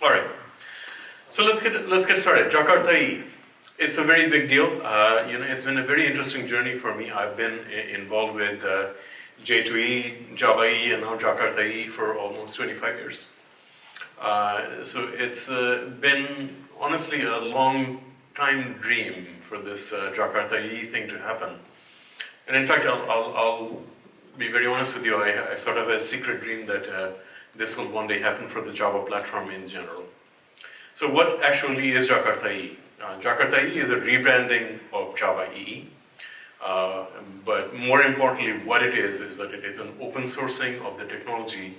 All right. So let's get started. Jakarta EE. It's a very big deal. It's been a very interesting journey for me. I've been involved with J2E, Java EE, and now Jakarta EE for almost 25 years. So it's been honestly a long time dream for this Jakarta EE thing to happen. And in fact, I'll be very honest with you, I sort of have a secret dream that this will one day happen for the Java platform in general. So what actually is Jakarta EE? Jakarta EE is a rebranding of Java EE. But more importantly, what it is that it is an open sourcing of the technology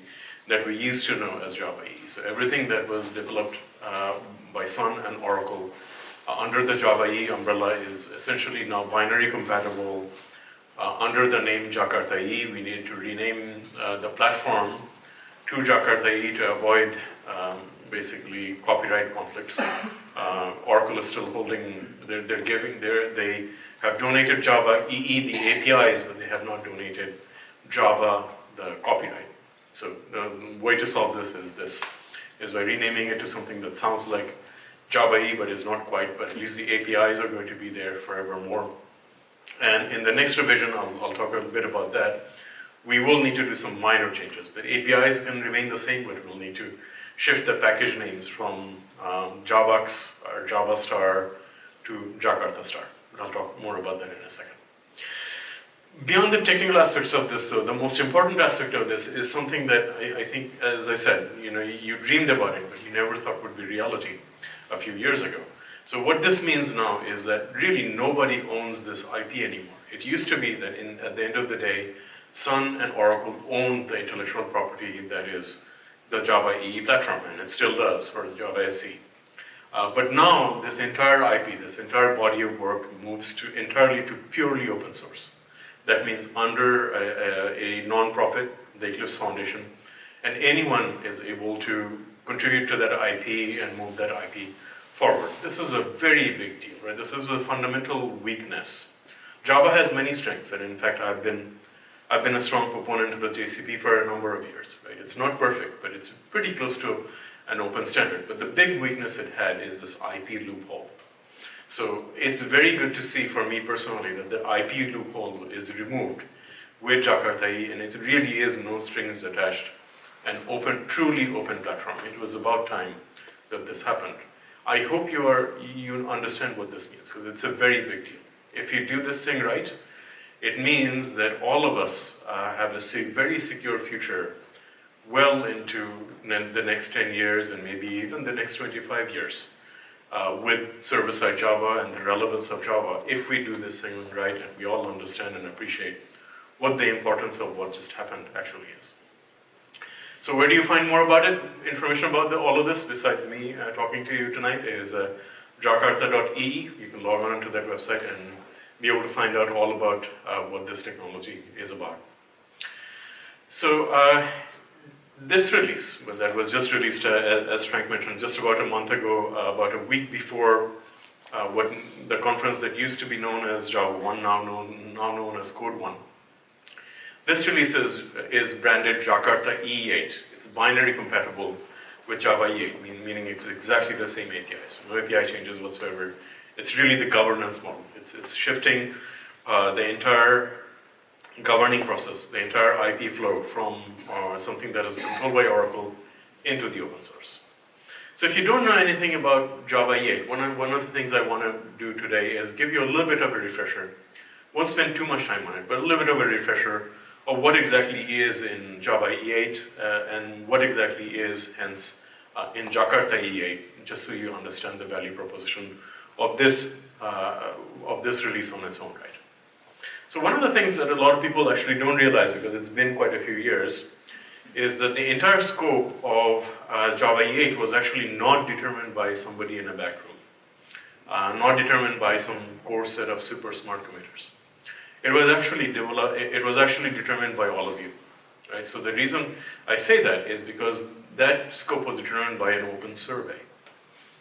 that we used to know as Java EE. So everything that was developed by Sun and Oracle under the Java EE umbrella is essentially now binary compatible. Under the name Jakarta EE, we need to rename the platform to Jakarta EE to avoid basically copyright conflicts. Oracle is still holding, they have donated Java EE the APIs, but they have not donated Java the copyright. So the way to solve this is by renaming it to something that sounds like Java EE, but is not quite, but at least the APIs are going to be there forevermore. And in the next revision, I'll talk a bit about that. We will need to do some minor changes. The APIs can remain the same, but we'll need to shift the package names from JAVAX or Java Star to Jakarta Star. I'll talk more about that in a second. Beyond the technical aspects of this, though, the most important aspect of this is something that I think, as I said, you dreamed about it, but you never thought would be reality a few years ago. So what this means now is that really nobody owns this IP anymore. It used to be that at the end of the day, Sun and Oracle owned the intellectual property that is the Java EE platform, and it still does for the Java SE. But now this entire IP, this entire body of work moves entirely to purely open source. That means under a non-profit, the Eclipse Foundation, and anyone is able to contribute to that IP and move that IP forward. This is a very big deal, right? This is a fundamental weakness. Java has many strengths, and in fact, I've been a strong proponent of the JCP for a number of years, right? It's not perfect, but it's pretty close to an open standard. But the big weakness it had is this IP loophole. So it's very good to see for me personally that the IP loophole is removed with Jakarta EE, and it really is no strings attached, an truly open platform. It was about time that this happened. I hope you understand what this means, because it's a very big deal. If you do this thing right, it means that all of us have a very secure future well into the next 10 years and maybe even the next 25 years with server-side Java and the relevance of Java, if we do this thing right and we all understand and appreciate what the importance of what just happened actually is. So where do you find more about it? Information about all of this, besides me talking to you tonight, is jakarta.ee. You can log on to that website and be able to find out all about what this technology is about. So this release, that was just released, as Frank mentioned, just about a month ago, about a week before what the conference that used to be known as Java 1, now known as Code 1. This release is branded Jakarta EE8. It's binary compatible with Java EE8, meaning it's exactly the same APIs. No API changes whatsoever. It's really the governance model. It's shifting the entire governing process, the entire IP flow from something that is controlled by Oracle into the open source. So if you don't know anything about Java EE8, one of the things I want to do today is give you a little bit of a refresher. Won't spend too much time on it, but a little bit of a refresher of what exactly is in Java EE8 and what exactly is, hence, in Jakarta EE8, just so you understand the value proposition of this release on its own right. So one of the things that a lot of people actually don't realize, because it's been quite a few years, is that the entire scope of Java EE8 was actually not determined by somebody in a back room, not determined by some core set of super smart committers. It was actually determined by all of you, right? So the reason I say that is because that scope was determined by an open survey.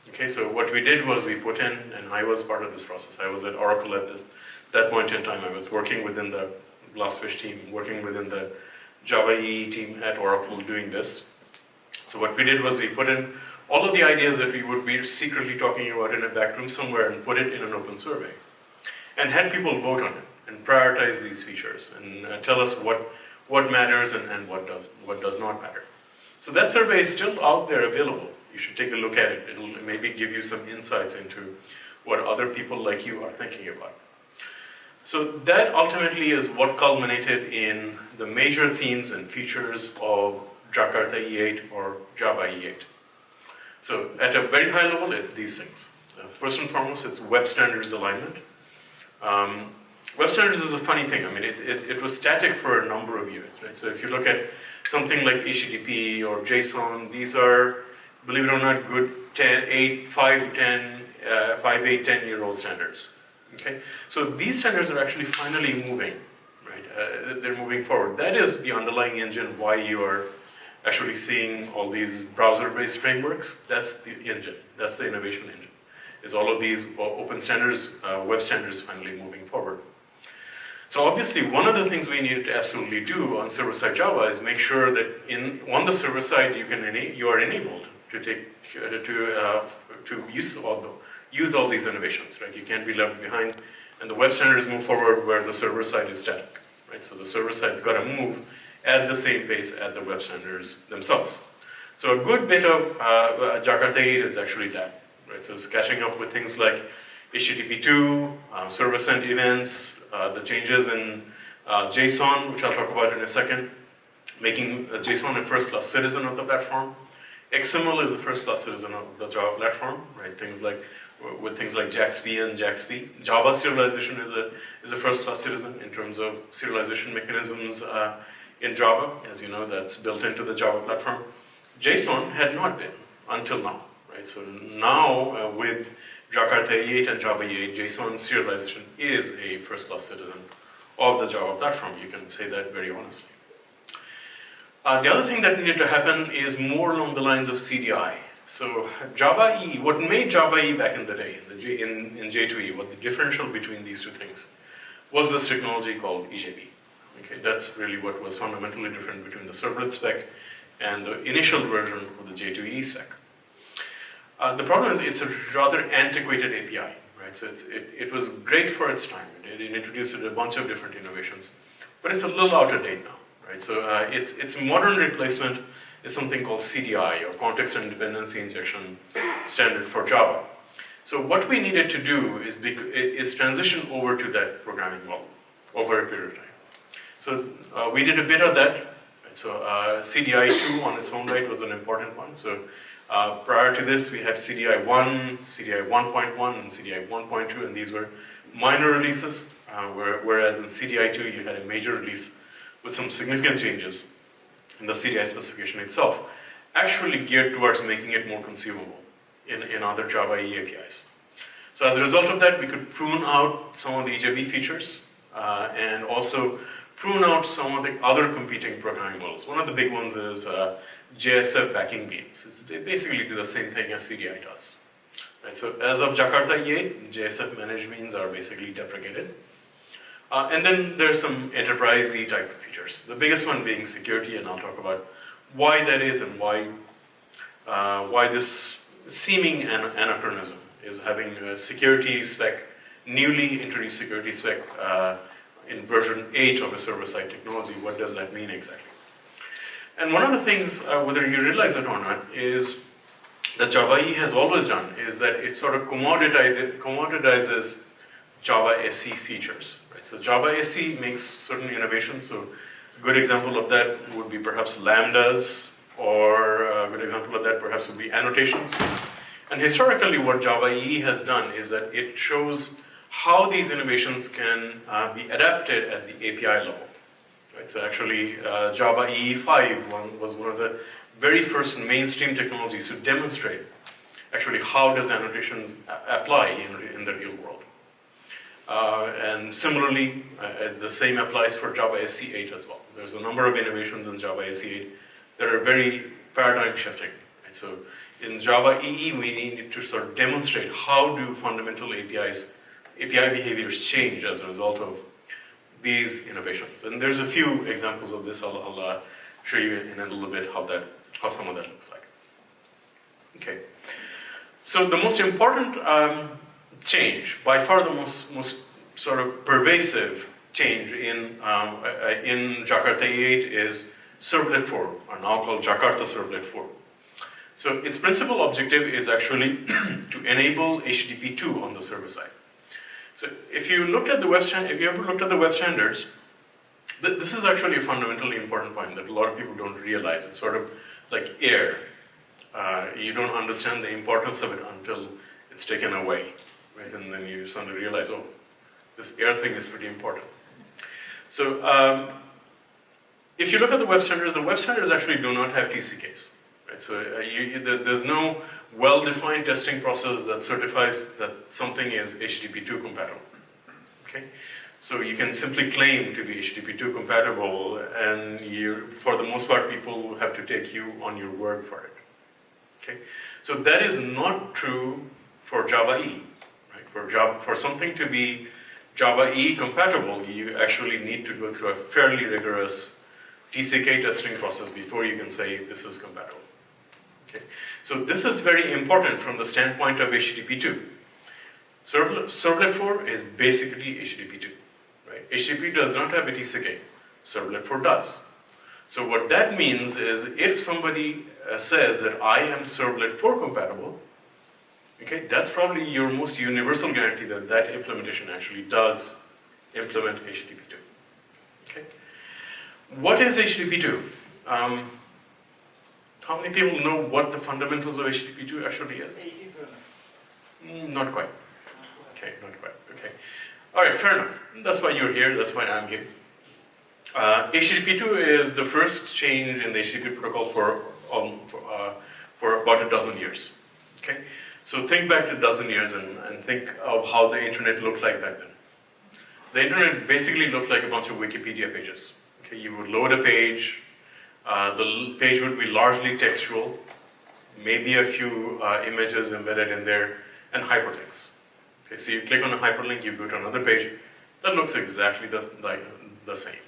Okay, so what we did was we put in, and I was part of this process. I was at Oracle at that point in time. I was working within the Glassfish team, working within the Java EE team at Oracle doing this. So what we did was we put in all of the ideas that we would be secretly talking about in a back room somewhere and put it in an open survey. And had people vote on it and prioritize these features and tell us what matters and what does not matter. So that survey is still out there available. You should take a look at it. It'll maybe give you some insights into what other people like you are thinking about. So that ultimately is what culminated in the major themes and features of Jakarta E8 or Java E8. So at a very high level, it's these things. First and foremost, it's web standards alignment. Web standards is a funny thing. I mean, it was static for a number of years, right? So if you look at something like HTTP or JSON, these are, believe it or not, good 5, 8, 10-year-old standards. Okay, so these standards are actually finally moving, right? They're moving forward. That is the underlying engine why you are actually seeing all these browser-based frameworks. That's the engine. That's the innovation engine. Is all of these open standards, web standards finally moving forward. So obviously, one of the things we needed to absolutely do on server-side Java is make sure that on the server side you are enabled to use all these innovations, right? You can't be left behind, and the web standards move forward where the server side is static, right? So the server side's got to move at the same pace as the web standards themselves. So a good bit of Jakarta EE is actually that, right? So it's catching up with things like HTTP2, server-sent events, the changes in JSON, which I'll talk about in a second, making JSON a first-class citizen of the platform. XML is a first-class citizen of the Java platform, right? Things like JAX-B and JAX-P. Java serialization is a first-class citizen in terms of serialization mechanisms in Java. As you know, that's built into the Java platform. JSON had not been until now, right? So now with Jakarta E8 and Java E8, JSON serialization is a first-class citizen of the Java platform. You can say that very honestly. The other thing that needed to happen is more along the lines of CDI. So Java EE, what made Java EE back in the day, in J2E, what the differential between these two things, was this technology called EJB. Okay, that's really what was fundamentally different between the servlet spec and the initial version of the J2E spec. The problem is it's a rather antiquated API, right? So it was great for its time. It introduced a bunch of different innovations, but it's a little out of date now. Right, so its modern replacement is something called CDI, or Context and Dependency Injection Standard for Java. So what we needed to do is transition over to that programming model over a period of time. So we did a bit of that. Right, so CDI2 on its own right was an important one. So prior to this, we had CDI1, CDI 1.1, and CDI 1.2, and these were minor releases, whereas in CDI2 you had a major release with some significant changes in the CDI specification itself, actually geared towards making it more consumable in other Java EE APIs. So as a result of that, we could prune out some of the EJB features and also prune out some of the other competing programming models. One of the big ones is JSF backing beans. They basically do the same thing as CDI does. Right, so as of Jakarta E8, JSF managed beans are basically deprecated. And then there's some enterprise-y type of features. The biggest one being security, and I'll talk about why that is and why this seeming anachronism is having a security spec, newly introduced security spec in version 8 of a server-side technology. What does that mean exactly? And one of the things, whether you realize it or not, is that Java EE has always done is that it sort of commoditizes Java SE features. So Java SE makes certain innovations. So a good example of that would be perhaps lambdas, or a good example of that perhaps would be annotations. And historically what Java EE has done is that it shows how these innovations can be adapted at the API level. Right? So actually Java EE5 was one of the very first mainstream technologies to demonstrate actually how does annotations apply in the real world. And similarly, the same applies for Java SE8 as well. There's a number of innovations in Java SE8 that are very paradigm shifting. Right? So in Java EE, we need to sort of demonstrate how do fundamental API behaviors change as a result of these innovations. And there's a few examples of this. I'll show you in a little bit how some of that looks like. Okay. So the most important change, by far the most sort of pervasive change in Jakarta EE8 is Servlet 4, or now called Jakarta Servlet 4. So its principal objective is actually to enable HTTP2 on the server side. So if you looked at the if you ever looked at the web standards, this is actually a fundamentally important point that a lot of people don't realize. It's sort of like air. You don't understand the importance of it until it's taken away, right? And then you suddenly realize, oh, this air thing is pretty important. So if you look at the web standards actually do not have TCKs. Right? So there's no well-defined testing process that certifies that something is HTTP2 compatible. Okay? So you can simply claim to be HTTP2 compatible, and for the most part, people have to take you on your word for it. Okay? So that is not true for Java EE. Right? For something to be Java EE compatible, you actually need to go through a fairly rigorous TCK testing process before you can say this is compatible. Okay. So this is very important from the standpoint of HTTP2. Servlet 4 is basically HTTP2. Right? HTTP does not have a TCK. Servlet 4 does. So what that means is if somebody says that I am Servlet 4 compatible, okay, that's probably your most universal guarantee that that implementation actually does implement HTTP2. Okay. What is HTTP2? How many people know what the fundamentals of HTTP2 actually is? Not quite. Okay, not quite. Okay. All right, fair enough. That's why you're here. That's why I'm here. HTTP2 is the first change in the HTTP protocol for about a dozen years. Okay. So think back to a dozen years and think of how the internet looked like back then. The internet basically looked like a bunch of Wikipedia pages. Okay, you would load a page. The page would be largely textual, maybe a few images embedded in there, and hyperlinks. Okay, so you click on a hyperlink, you go to another page that looks exactly the same.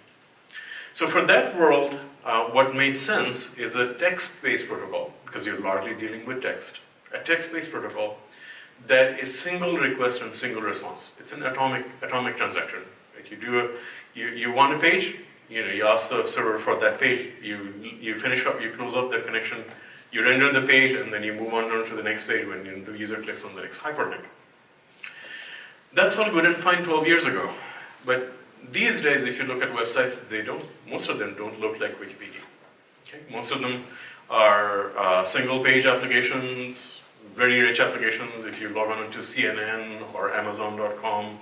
So for that world, what made sense is a text-based protocol, because you're largely dealing with text. A text-based protocol that is single request and single response. It's an atomic transaction. Right? You want a page. You ask the server for that page, you finish up, you close up that connection, you render the page, and then you move on to the next page when the user clicks on the next hyperlink. That's all good and fine 12 years ago. But these days, if you look at websites, most of them don't look like Wikipedia. Okay? Most of them are single page applications, very rich applications. If you log on to CNN or Amazon.com,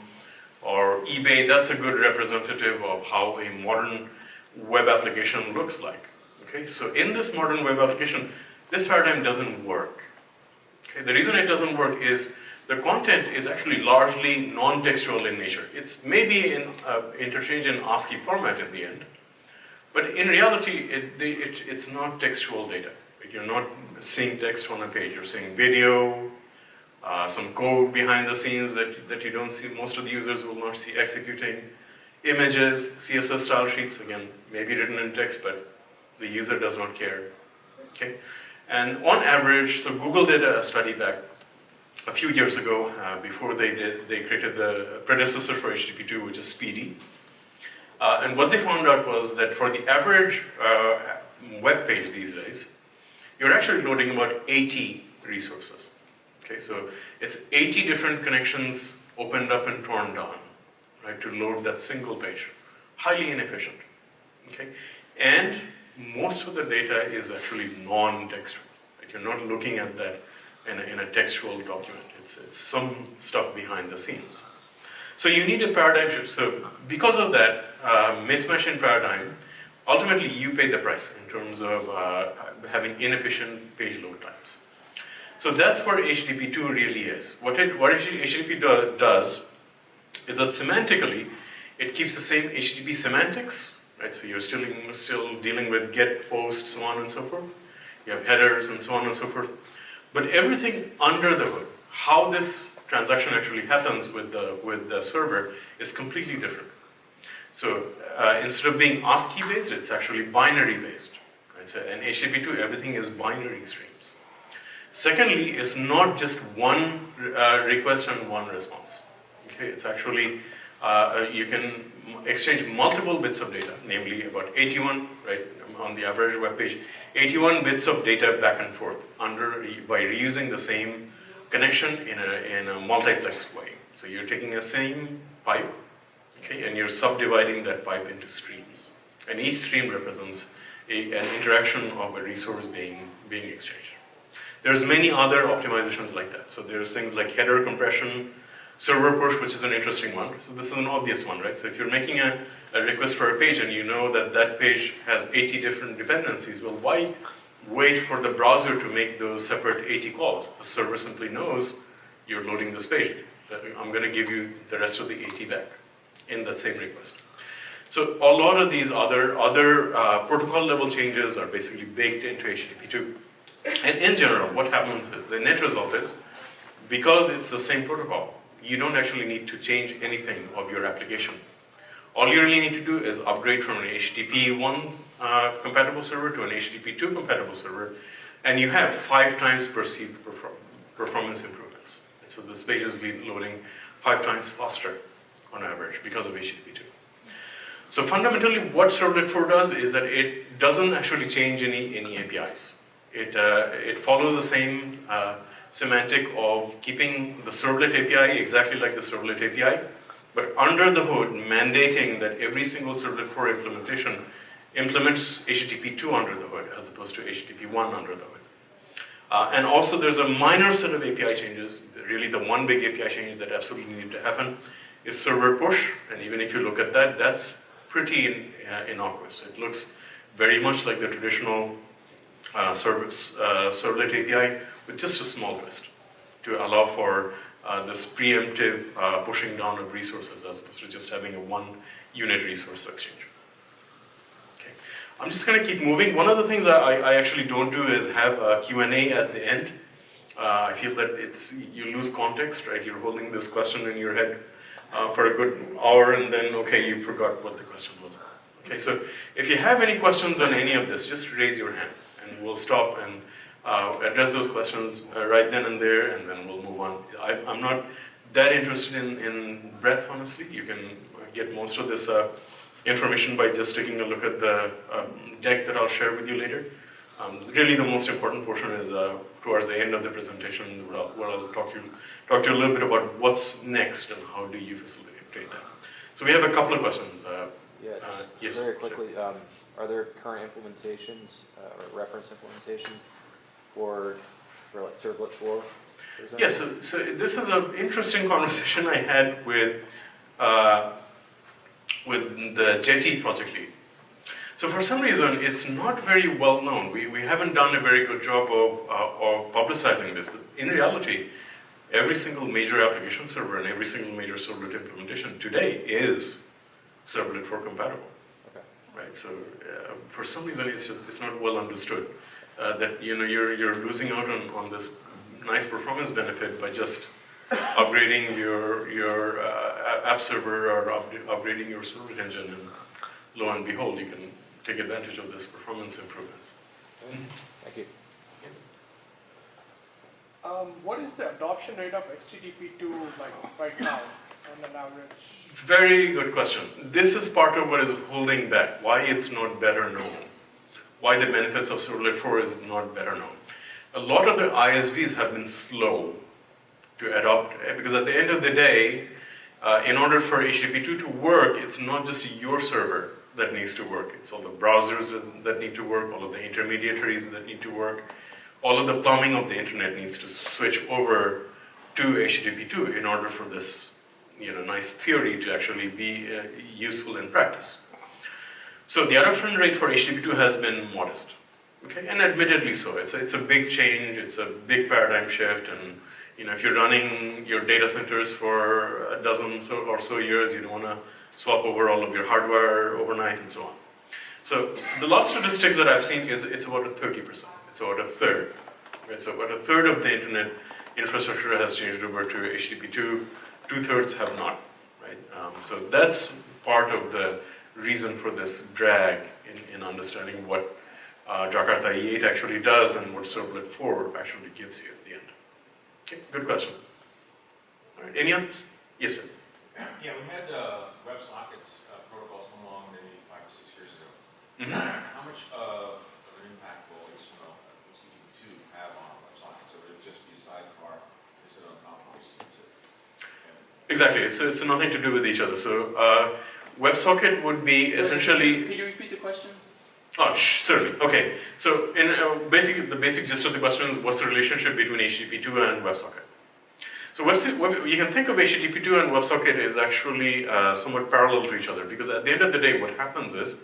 or eBay, that's a good representative of how a modern web application looks like. Okay, so in this modern web application, this paradigm doesn't work. Okay, the reason it doesn't work is the content is actually largely non-textual in nature. It's maybe in interchange in ASCII format in the end, but in reality, it's not textual data. Right? You're not seeing text on a page. You're seeing video, some code behind the scenes that you don't see, most of the users will not see executing, images, CSS style sheets, again, maybe written in text, but the user does not care. Okay? And on average, so Google did a study back a few years ago, before they created the predecessor for HTTP2, which is Speedy. And what they found out was that for the average web page these days, you're actually loading about 80 resources. Okay, so it's 80 different connections opened up and torn down, right, to load that single page. Highly inefficient. Okay, and most of the data is actually non-textual. Right? You're not looking at that in a textual document. It's some stuff behind the scenes. So you need a paradigm shift. So because of that mismatch in paradigm, ultimately you pay the price in terms of having inefficient page load times. So that's where HTTP2 really is. What HTTP does is that semantically, it keeps the same HTTP semantics, right? So you're still dealing with get, post, so on and so forth. You have headers and so on and so forth. But everything under the hood, how this transaction actually happens with the server is completely different. So instead of being ASCII-based, it's actually binary-based. Right? So in HTTP2, everything is binary streams. Secondly, it's not just one request and one response. Okay, it's actually, you can exchange multiple bits of data, namely about 81, right, on the average web page, 81 bits of data back and forth by reusing the same connection in a multiplexed way. So you're taking a same pipe, okay, and you're subdividing that pipe into streams. And each stream represents an interaction of a resource being exchanged. There's many other optimizations like that. So there's things like header compression, server push, which is an interesting one. So this is an obvious one, right? So if you're making a request for a page and you know that that page has 80 different dependencies, well, why wait for the browser to make those separate 80 calls? The server simply knows you're loading this page. I'm going to give you the rest of the 80 back in the same request. So a lot of these other protocol level changes are basically baked into HTTP2. And in general, what happens is, the net result is, because it's the same protocol, you don't actually need to change anything of your application. All you really need to do is upgrade from an HTTP1 compatible server to an HTTP2 compatible server, and you have 5 times perceived performance improvements. So this page is loading 5 times faster on average because of HTTP2. So fundamentally, what Servlet 4 does is that it doesn't actually change any APIs. It follows the same semantic of keeping the Servlet API exactly like the Servlet API, but under the hood, mandating that every single Servlet 4 implementation implements HTTP2 under the hood, as opposed to HTTP1 under the hood. And also, there's a minor set of API changes. Really, the one big API change that absolutely needs to happen is server push. And even if you look at that, that's pretty innocuous. It looks very much like the traditional Servlet API with just a small twist to allow for this preemptive pushing down of resources as opposed to just having a one unit resource exchange. Okay. I'm just going to keep moving. One of the things I actually don't do is have a Q&A at the end. I feel that you lose context, right? You're holding this question in your head for a good hour and then, okay, you forgot what the question was. Okay, so if you have any questions on any of this, just raise your hand and we'll stop and address those questions right then and there, and then we'll move on. I'm not that interested in breadth, honestly. You can get most of this information by just taking a look at the deck that I'll share with you later. Really, the most important portion is towards the end of the presentation, where I'll talk to you a little bit about what's next and how do you facilitate that. So we have a couple of questions. Yes, very quickly, sure. Are there current implementations or reference implementations for like Servlet 4? Yes, so this is an interesting conversation I had with the Jetty project lead. So for some reason, it's not very well known. We haven't done a very good job of publicizing this, but in reality, every single major application server and every single major Servlet implementation today is Servlet 4 compatible. Okay. Right. So for some reason, it's not well understood that you're losing out on this nice performance benefit by just upgrading your app server or upgrading your Servlet engine, and lo and behold, you can take advantage of this performance improvements. Thank you. What is the adoption rate of HTTP2 like right now on an average? Very good question. This is part of what is holding back, why it's not better known, why the benefits of Servlet 4 is not better known. A lot of the ISVs have been slow to adopt, because at the end of the day, in order for HTTP2 to work, it's not just your server that needs to work. It's all the browsers that need to work, all of the intermediaries that need to work. All of the plumbing of the internet needs to switch over to HTTP2 in order for this nice theory to actually be useful in practice. So the adoption rate for HTTP2 has been modest. Okay, and admittedly so. It's a big change, it's a big paradigm shift, and if you're running your data centers for a dozen or so years, you don't want to swap over all of your hardware overnight and so on. So the last statistics that I've seen is it's about 30%. It's about a third. Right? So about a third of the internet infrastructure has changed over to HTTP2. 2/3 have not. Right? So that's part of the reason for this drag in understanding what Jakarta EE actually does and what Servlet 4 actually gives you at the end. Okay, good question. All right, any others? Yes, sir. Yeah, we had WebSockets protocols come along maybe 5 or 6 years ago. How much of an impact will HTTP2 have on WebSockets, or would it just be a sidecar to sit on top of HTTP2? Exactly, it's nothing to do with each other. So WebSocket would be essentially... Could you repeat the question? Oh, certainly. Okay, so in the basic gist of the question is what's the relationship between HTTP2 and WebSocket? So you can think of HTTP2 and WebSocket as actually somewhat parallel to each other, because at the end of the day, what happens is,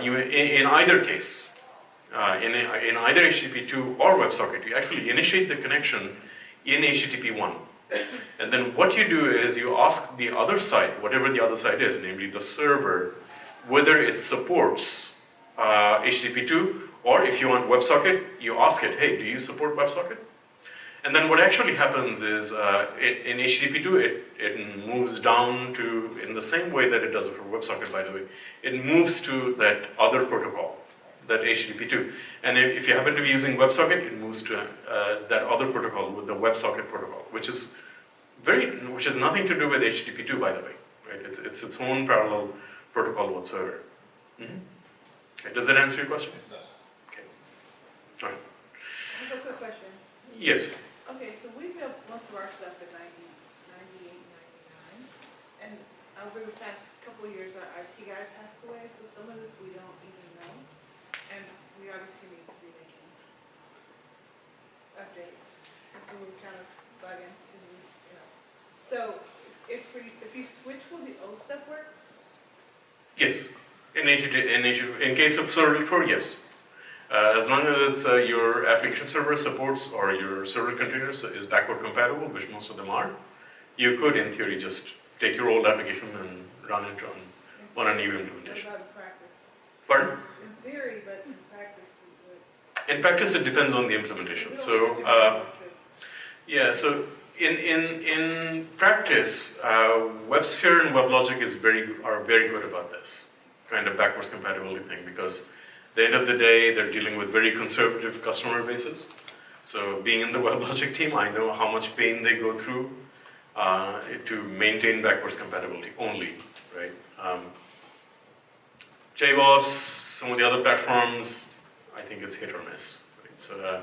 in either case, in either HTTP2 or WebSocket, you actually initiate the connection in HTTP1. And then what you do is you ask the other side, whatever the other side is, namely the server, whether it supports HTTP2, or if you want WebSocket, you ask it, hey, do you support WebSocket? And then what actually happens is, in HTTP2, it moves down to, in the same way that it does for WebSocket, by the way, it moves to that other protocol, that HTTP2. And if you happen to be using WebSocket, it moves to that other protocol, with the WebSocket protocol, which is nothing to do with HTTP2, by the way. Right? It's its own parallel protocol whatsoever. Okay. Does that answer your question? Yes, it does. Okay. All right. I have a quick question. Yes. Okay, so we built most of our stuff in 98, 99, and over the past couple of years, our IT guy passed away, so some of this we don't even know, and we obviously need to be making updates, and so we're kind of bugging, So, if you switch, will the old stuff work? Yes. In case of Servlet 4, yes. As long as it's, your application server supports, or your server containers is backward compatible, which most of them are, you could, in theory, just take your old application and run it on a new implementation. What about in practice? Pardon? In theory, but in practice, it would. In practice, it depends on the implementation. So, yeah, so in practice, WebSphere and WebLogic are very good about this kind of backwards compatibility thing, because at the end of the day, they're dealing with very conservative customer bases. So being in the WebLogic team, I know how much pain they go through to maintain backwards compatibility only, right? JBoss, some of the other platforms, I think it's hit or miss. Right? So,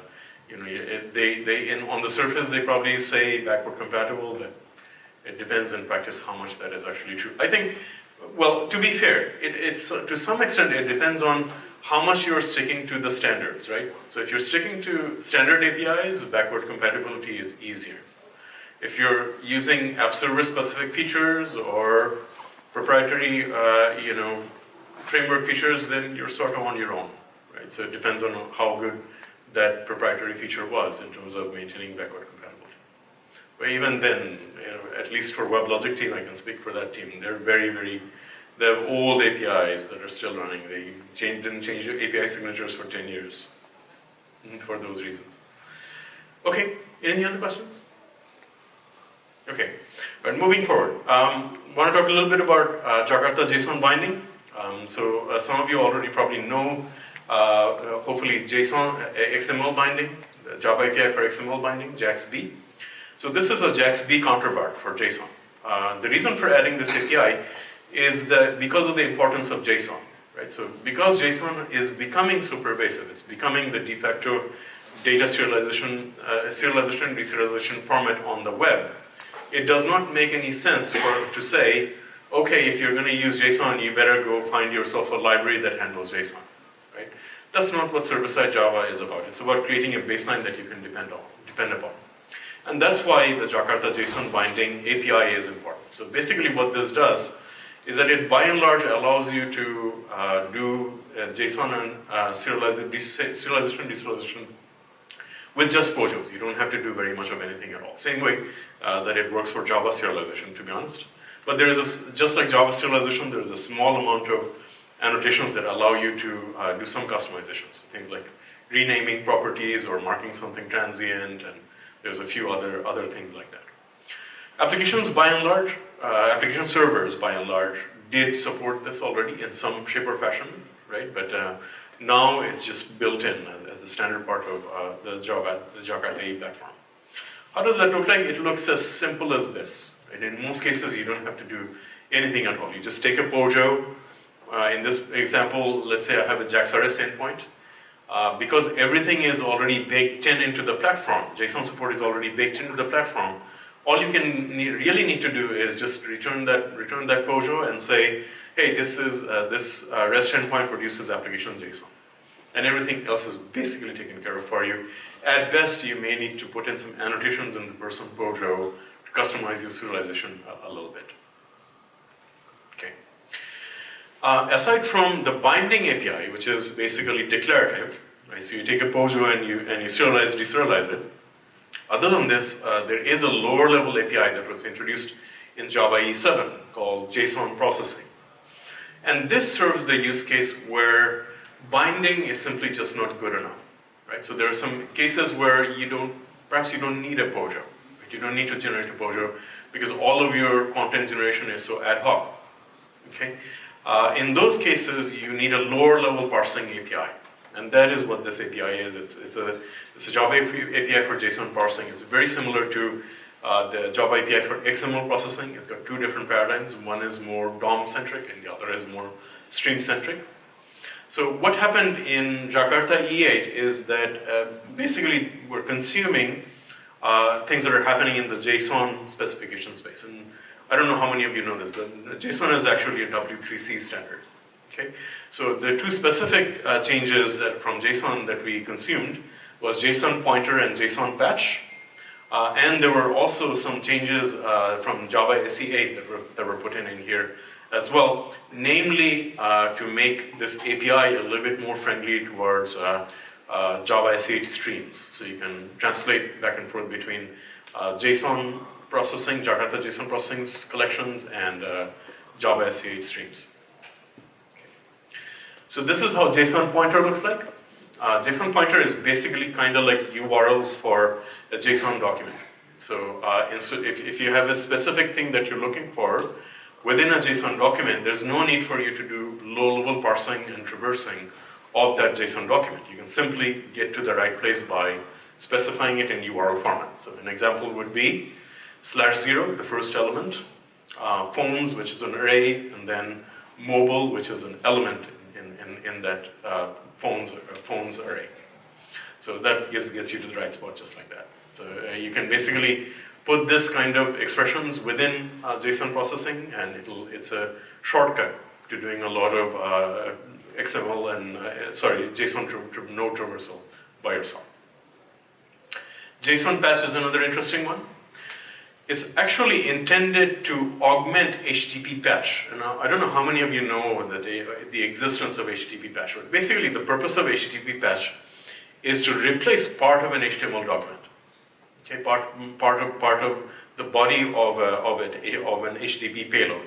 on the surface, they probably say backward compatible, but it depends in practice how much that is actually true. I think, well, to be fair, it's to some extent it depends on how much you're sticking to the standards, right? So if you're sticking to standard APIs, backward compatibility is easier. If you're using app server specific features or proprietary, framework features, then you're sort of on your own, right? So it depends on how good that proprietary feature was in terms of maintaining backward compatibility. But even then, at least for WebLogic team, I can speak for that team, they're they have old APIs that are still running. They didn't change the API signatures for 10 years for those reasons. Okay, any other questions? Okay, but moving forward, want to talk a little bit about Jakarta JSON Binding. So some of you already probably know, hopefully, JSON XML binding, the Java API for XML binding, JAX-B. So this is a JAX-B counterpart for JSON. The reason for adding this API is that because of the importance of JSON, right? So because JSON is becoming so pervasive, it's becoming the de facto data serialization and deserialization format on the web, it does not make any sense to say, okay, if you're going to use JSON, you better go find yourself a library that handles JSON, right? That's not what server-side Java is about. It's about creating a baseline that you can depend upon. And that's why the Jakarta JSON Binding API is important. So basically what this does is that it by and large allows you to do JSON and serialization, deserialization with just POJOs. You don't have to do very much of anything at all. Same way that it works for Java serialization, to be honest. But there is just like Java serialization, there is a small amount of annotations that allow you to do some customizations. Things like renaming properties or marking something transient, and there's a few other things like that. Applications by and large, application servers by and large did support this already in some shape or fashion, right? But Now it's just built in as a standard part of the Jakarta EE platform. How does that look like? It looks as simple as this. And in most cases, you don't have to do anything at all. You just take a POJO. In this example, let's say I have a JAX-RS endpoint. Because everything is already baked into the platform, JSON support is already baked into the platform, all you can really need to do is just return that POJO and say, hey, this REST endpoint produces application JSON. And everything else is basically taken care of for you. At best, you may need to put in some annotations in the person POJO to customize your serialization a little bit. Okay. Aside from the binding API, which is basically declarative, right? So you take a POJO and you serialize, deserialize it. Other than this, there is a lower level API that was introduced in Java EE 7 called JSON Processing. And this serves the use case where binding is simply just not good enough, right? So there are some cases where perhaps you don't need a POJO. Right? You don't need to generate a POJO because all of your content generation is so ad hoc. Okay? In those cases, you need a lower level parsing API. And that is what this API is. It's a Java API for JSON parsing. It's very similar to the Java API for XML processing. It's got two different paradigms. One is more DOM-centric and the other is more stream-centric. So what happened in Jakarta E8 is that basically we're consuming things that are happening in the JSON specification space. And I don't know how many of you know this, but JSON is actually a W3C standard. Okay? So the two specific changes from JSON that we consumed was JSON Pointer and JSON Patch. And there were also some changes from Java SE8 that were put in here as well, namely to make this API a little bit more friendly towards Java SE8 streams. So you can translate back and forth between JSON processing, Jakarta JSON processing collections, and Java SE8 streams. Okay. So this is how JSON Pointer looks like. JSON Pointer is basically kind of like URLs for a JSON document. So if you have a specific thing that you're looking for within a JSON document, there's no need for you to do low-level parsing and traversing of that JSON document. You can simply get to the right place by specifying it in URL format. So an example would be /0, the first element, phones, which is an array, and then mobile, which is an element in that phones array. So that gets you to the right spot just like that. So you can basically put this kind of expressions within JSON processing, and it's a shortcut to doing a lot of XML and JSON node traversal by yourself. JSON Patch is another interesting one. It's actually intended to augment HTTP patch. Now, I don't know how many of you know that the existence of HTTP patch, but basically the purpose of HTTP patch is to replace part of an HTML document. Okay, part of the body of an HTTP payload.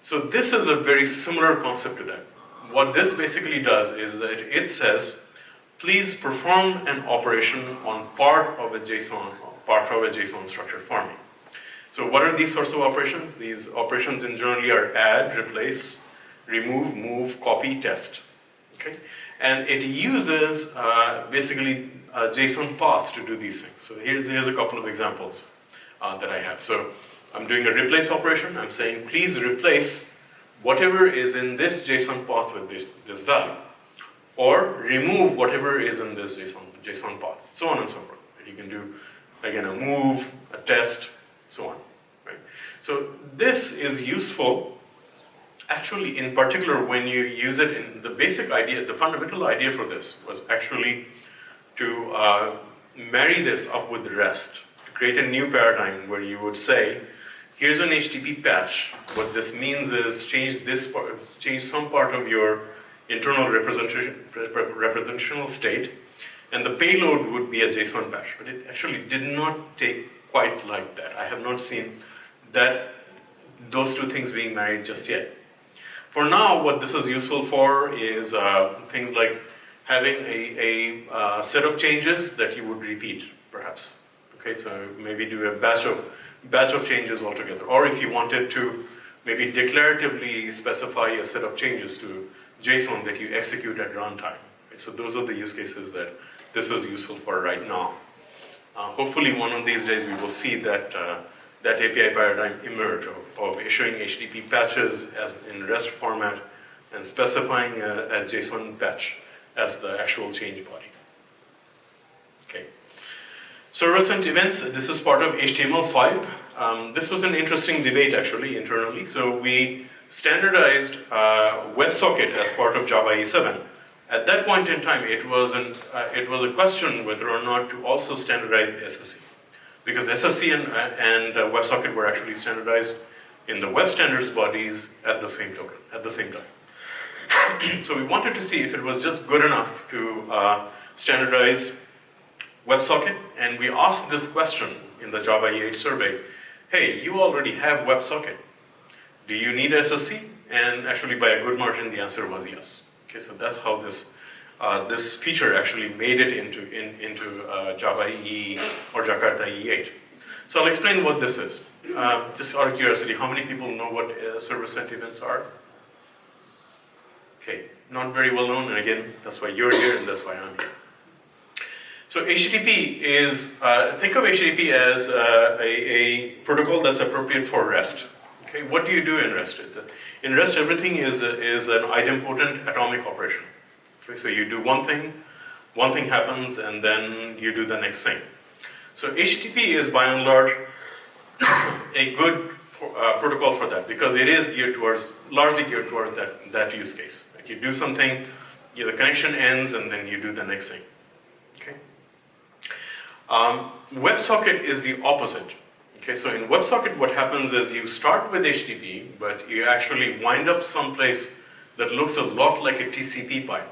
So this is a very similar concept to that. What this basically does is that it says, please perform an operation on part of a JSON structure for me. So what are these sorts of operations? These operations in generally are add, replace, remove, move, copy, test. Okay, and it uses basically a JSON path to do these things. So here's a couple of examples that I have. So I'm doing a replace operation. I'm saying please replace whatever is in this JSON path with this value, or remove whatever is in this JSON path, so on and so forth. You can do again a move, a test, so on. Right? So this is useful. Actually, in particular, when you use it in the basic idea, the fundamental idea for this was actually to marry this up with the REST, to create a new paradigm where you would say, here's an HTTP patch. What this means is change some part of your internal representational state, and the payload would be a JSON patch. But it actually did not take quite like that. I have not seen those two things being married just yet. For now, what this is useful for is things like having a set of changes that you would repeat, perhaps. Okay, so maybe do a batch of changes altogether. Or if you wanted to maybe declaratively specify a set of changes to JSON that you execute at runtime. Right? So those are the use cases that this is useful for right now. Hopefully one of these days we will see that that API paradigm emerge of issuing HTTP patches as in REST format and specifying a JSON patch as the actual change body. Okay. Server-sent events, this is part of HTML5. This was an interesting debate actually internally. So we standardized WebSocket as part of Java EE 7. At that point in time, it was a question whether or not to also standardize SSE. Because SSE and WebSocket were actually standardized in the web standards bodies at the same time. So we wanted to see if it was just good enough to standardize WebSocket, and we asked this question in the Java EE 8 survey, hey, you already have WebSocket. Do you need SSE? And actually by a good margin the answer was yes. Okay, so that's how this feature actually made it into Java EE or Jakarta EE 8. So I'll explain what this is. Just out of curiosity, how many people know what server-sent events are? Okay, not very well known, and again, that's why you're here and that's why I'm here. So HTTP is, think of HTTP as a protocol that's appropriate for REST. Okay, what do you do in REST? In REST, everything is an idempotent atomic operation. Okay, so you do one thing happens, and then you do the next thing. So HTTP is by and large a good protocol for that because it is largely geared towards that use case. Right? You do something, the connection ends, and then you do the next thing. Okay. WebSocket is the opposite. Okay, so in WebSocket, what happens is you start with HTTP, but you actually wind up someplace that looks a lot like a TCP pipe.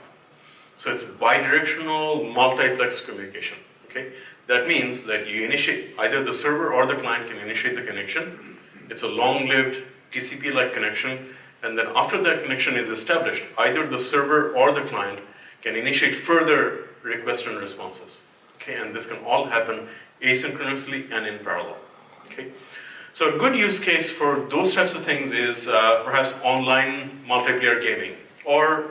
So it's bidirectional multiplex communication. Okay, that means that you initiate, either the server or the client can initiate the connection. It's a long-lived TCP-like connection, and then after that connection is established, either the server or the client can initiate further requests and responses. Okay, and this can all happen asynchronously and in parallel. Okay, so a good use case for those types of things is perhaps online multiplayer gaming or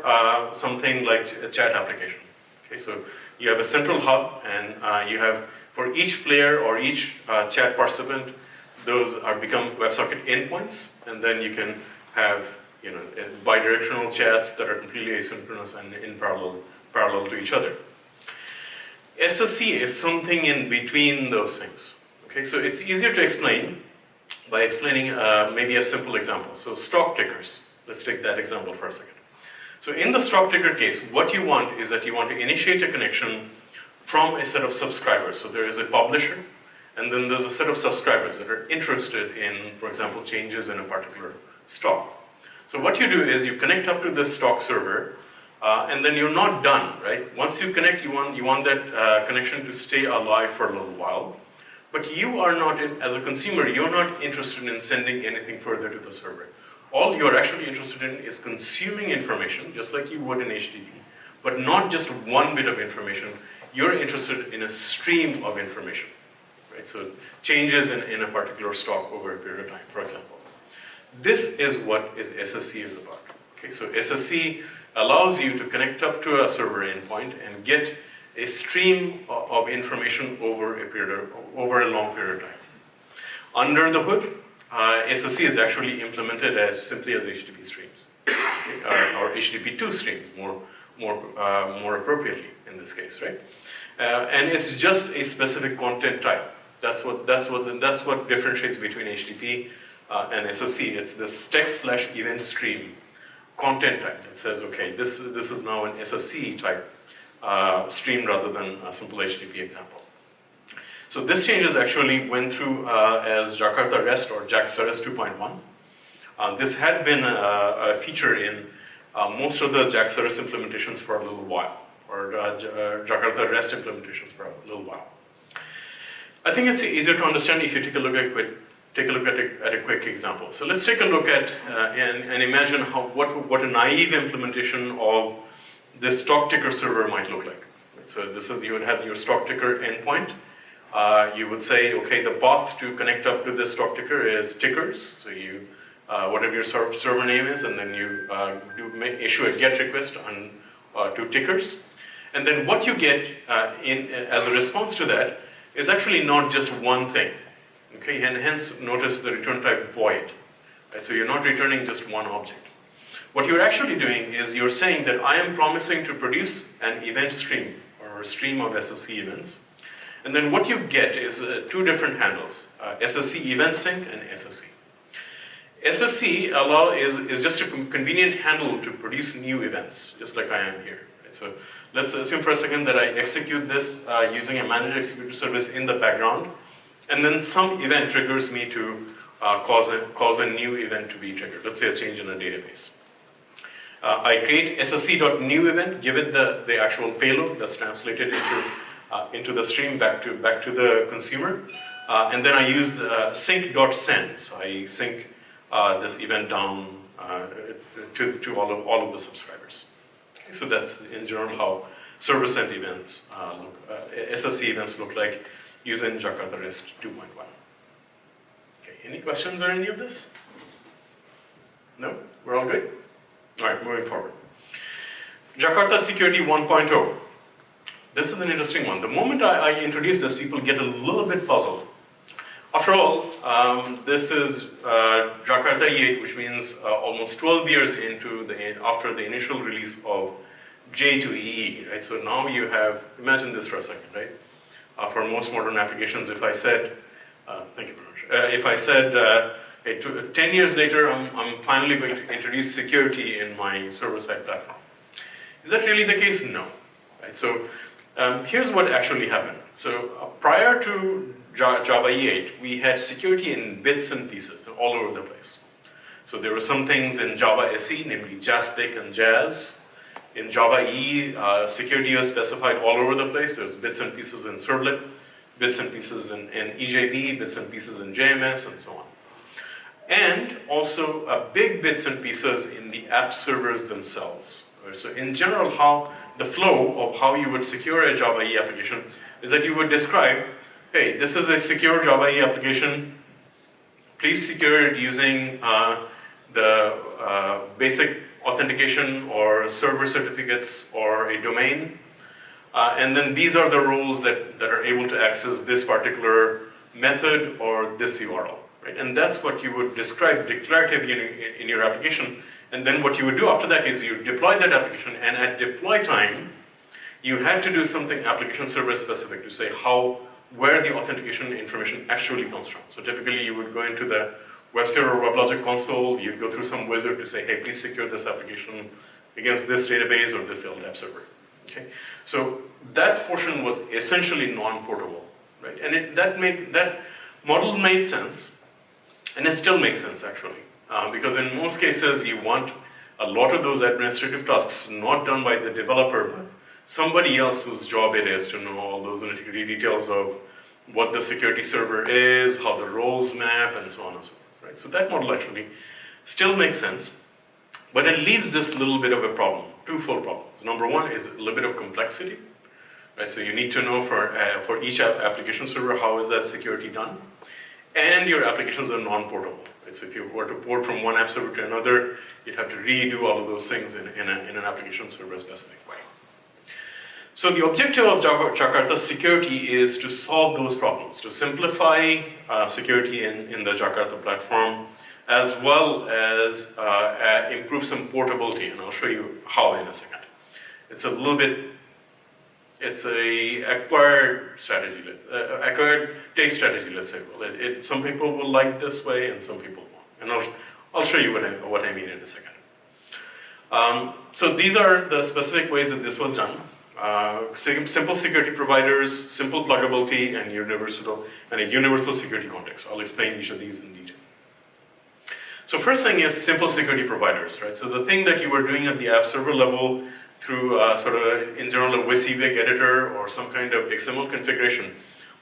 something like a chat application. Okay, so you have a central hub, and you have for each player or each chat participant, those become WebSocket endpoints, and then you can have bidirectional chats that are completely asynchronous and in parallel to each other. SSE is something in between those things. Okay, so it's easier to explain by explaining maybe a simple example. So stock tickers. Let's take that example for a second. So in the stock ticker case, what you want is that you want to initiate a connection from a set of subscribers. So there is a publisher, and then there's a set of subscribers that are interested in, for example, changes in a particular stock. So what you do is you connect up to the stock server, and then you're not done, right? Once you connect, you want that connection to stay alive for a little while. But you are not, as a consumer, you're not interested in sending anything further to the server. All you're actually interested in is consuming information, just like you would in HTTP, but not just one bit of information. You're interested in a stream of information, right? So changes in a particular stock over a period of time, for example. This is what SSE is about. Okay, so SSE allows you to connect up to a server endpoint and get a stream of information over a long period of time. Under the hood, SSE is actually implemented as simply as HTTP streams, okay? or HTTP2 streams, more appropriately in this case, right? And it's just a specific content type. That's what differentiates between HTTP and SSE. It's this text/event stream content type that says, okay, this is now an SSE type stream rather than a simple HTTP example. So this changes actually went through as Jakarta REST or JAX-RS 2.1. This had been a feature in most of the JAX-RS implementations for a little while, or Jakarta REST implementations for a little while. I think it's easier to understand if you take a look at a quick example. So let's take a look at and imagine what a naive implementation of this stock ticker server might look like. So you would have your stock ticker endpoint. You would say, okay, the path to connect up to this stock ticker is tickers. So you whatever your server name is, and then you issue a GET request to tickers. And then what you get as a response to that is actually not just one thing. Okay, and hence notice the return type void. Right? So you're not returning just one object. What you're actually doing is you're saying that I am promising to produce an event stream or a stream of SSE events. And then what you get is two different handles, SSE event sync and SSE. SSE is just a convenient handle to produce new events, just like I am here. Right? So let's assume for a second that I execute this using a managed executor service in the background, and then some event triggers me to cause a new event to be triggered. Let's say a change in a database. I create SSE.new event, give it the actual payload that's translated into the stream back to the consumer, and then I use the sync.send. So I sync this event down to all of the subscribers. Okay, so that's in general how server-sent events SSE events look like using Jakarta REST 2.1. Okay, any questions on any of this? No? We're all good? All right, moving forward. Jakarta Security 1.0. This is an interesting one. The moment I introduce this, people get a little bit puzzled. After all, this is Jakarta EE, which means almost 12 years after the initial release of J2EE, right? So now you have, imagine this for a second, right? For most modern applications, if I said, thank you very much. If I said, hey, 10 years later, I'm finally going to introduce security in my server-side platform. Is that really the case? No. Right? So here's what actually happened. So prior to Java EE8, we had security in bits and pieces all over the place. So there were some things in Java SE, namely JASPIC and Jazz. In Java EE, security was specified all over the place. There's bits and pieces in Servlet, bits and pieces in EJB, bits and pieces in JMS, and so on. And also big bits and pieces in the app servers themselves. Right? So in general, how the flow of how you would secure a Java EE application is that you would describe, hey, this is a secure Java EE application. Please secure it using the basic authentication or server certificates or a domain. And then these are the roles that are able to access this particular method or this URL. Right? And that's what you would describe declaratively in your application. And then what you would do after that is you deploy that application, and at deploy time, you had to do something application server specific to say where the authentication information actually comes from. So typically you would go into the web server WebLogic console, you'd go through some wizard to say, hey, please secure this application against this database or this LDAP server. Okay? So that portion was essentially non-portable, right? And that model made sense, and it still makes sense actually, because in most cases you want a lot of those administrative tasks not done by the developer, but somebody else whose job it is to know all those nitty-gritty details of what the security server is, how the roles map, and so on and so forth. Right? So that model actually still makes sense, but it leaves this little bit of a problem, twofold problems. Number one is a little bit of complexity. Right? So you need to know for each application server, how is that security done? And your applications are non-portable. Right? So if you were to port from one app server to another, you'd have to redo all of those things in an application server specific way. So the objective of Jakarta security is to solve those problems, to simplify security in the Jakarta platform, as well as improve some portability, and I'll show you how in a second. It's a acquired strategy, acquired taste strategy, let's say. Well, some people will like this way, and some people won't. And I'll show you what I mean in a second. So these are the specific ways that this was done. Simple security providers, simple pluggability, and a universal security context. I'll explain each of these in detail. So first thing is simple security providers, right? So the thing that you were doing at the app server level through sort of in general a WYSIWYG editor or some kind of XML configuration,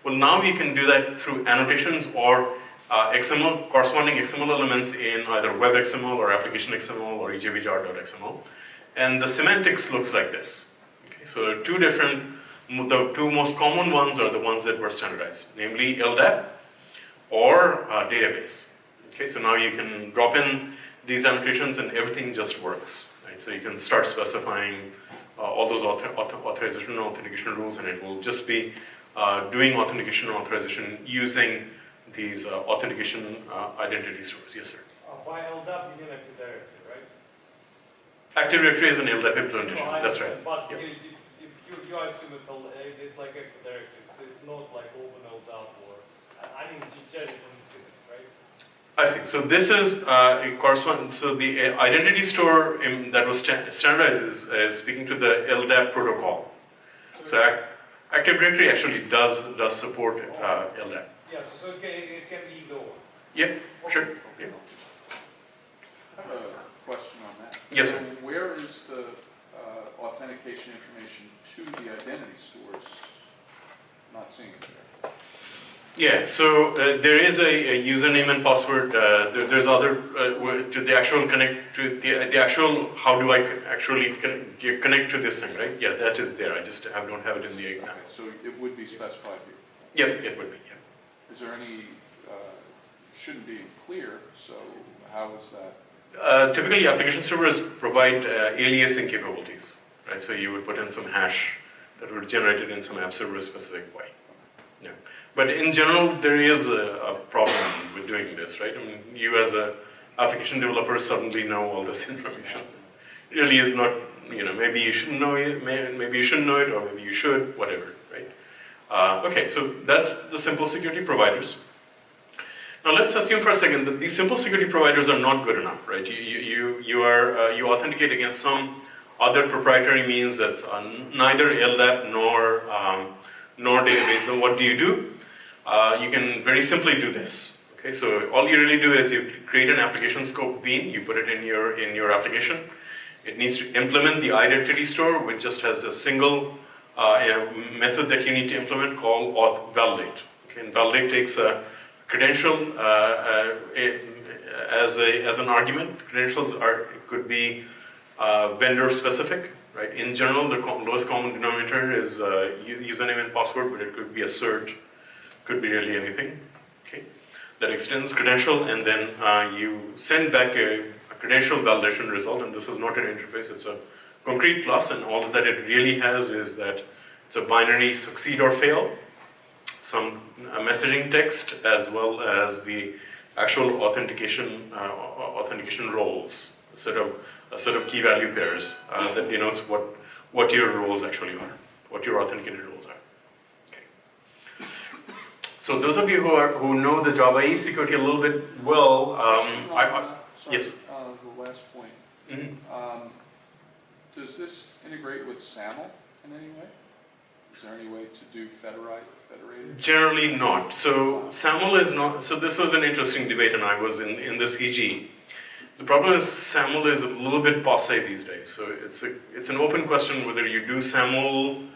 well, now you can do that through annotations or corresponding XML elements in either WebXML or application XML or ejvjar.xml. And the semantics looks like this. So the two most common ones are the ones that were standardized, namely LDAP or database. Okay, so now you can drop in these annotations and everything just works. Right? So you can start specifying all those authorization and authentication rules, and it will just be doing authentication and authorization using these authentication identity stores. Yes, sir. By LDAP, you mean Active Directory, right? Active Directory is an LDAP implementation. No, I That's right. understand, But Yep. you assume it's like Active Directory. It's not like Open LDAP or, I mean, generally from the syntax, right? I see. So this is a correspond. So the identity store that was standardized is speaking to the LDAP protocol. So Active Directory actually does support LDAP. Yeah, so it can be either or. Yep, sure. Yep. I have a question on that. Yes, So sir. where is the authentication information to the identity stores? Not seeing it there. Yeah, so there is a username and password. There's other to the actual connect to the actual. How do I actually connect to this thing? Right? Yeah, that is there. I don't have it in the example. Okay, so it would be specified here. Yep, it would be. Yeah. Is there any, shouldn't be clear, so how is that? Typically, application servers provide aliasing capabilities. Right? So you would put in some hash that would generate it in some app server specific way. Yeah. But in general, there is a problem with doing this, right? I mean, you as an application developer suddenly know all this information. It really is not, maybe you shouldn't know it, maybe you shouldn't know it, or maybe you should, whatever, right? Okay, so that's the simple security providers. Now let's assume for a second that these simple security providers are not good enough, right? You authenticate against some other proprietary means that's neither LDAP nor database. Then what do? You can very simply do this. Okay, so all you really do is you create an application scope bean, you put it in your application. It needs to implement the identity store, which just has a single method that you need to implement called auth validate. Okay, and validate takes a credential as an argument. Credentials could be vendor specific. Right. In general, the lowest common denominator is username and password, but it could be a cert, could be really anything. Okay, that extends credential, and then you send back a credential validation result. And this is not an interface; it's a concrete class, and all that it really has is that it's a binary succeed or fail, some messaging text, as well as the actual authentication roles. A set of key value pairs that denotes what your roles actually are, what your authenticated roles are. Okay. So those of you who know the Java EE security a little bit well, yes. The last point. Mm-hmm. Does this integrate with SAML in any way? Is there any way to do federated? Generally not. So SAML is not. So this was an interesting debate, and I was in this EG. The problem is SAML is a little bit passe these days. So it's an open question whether you do SAML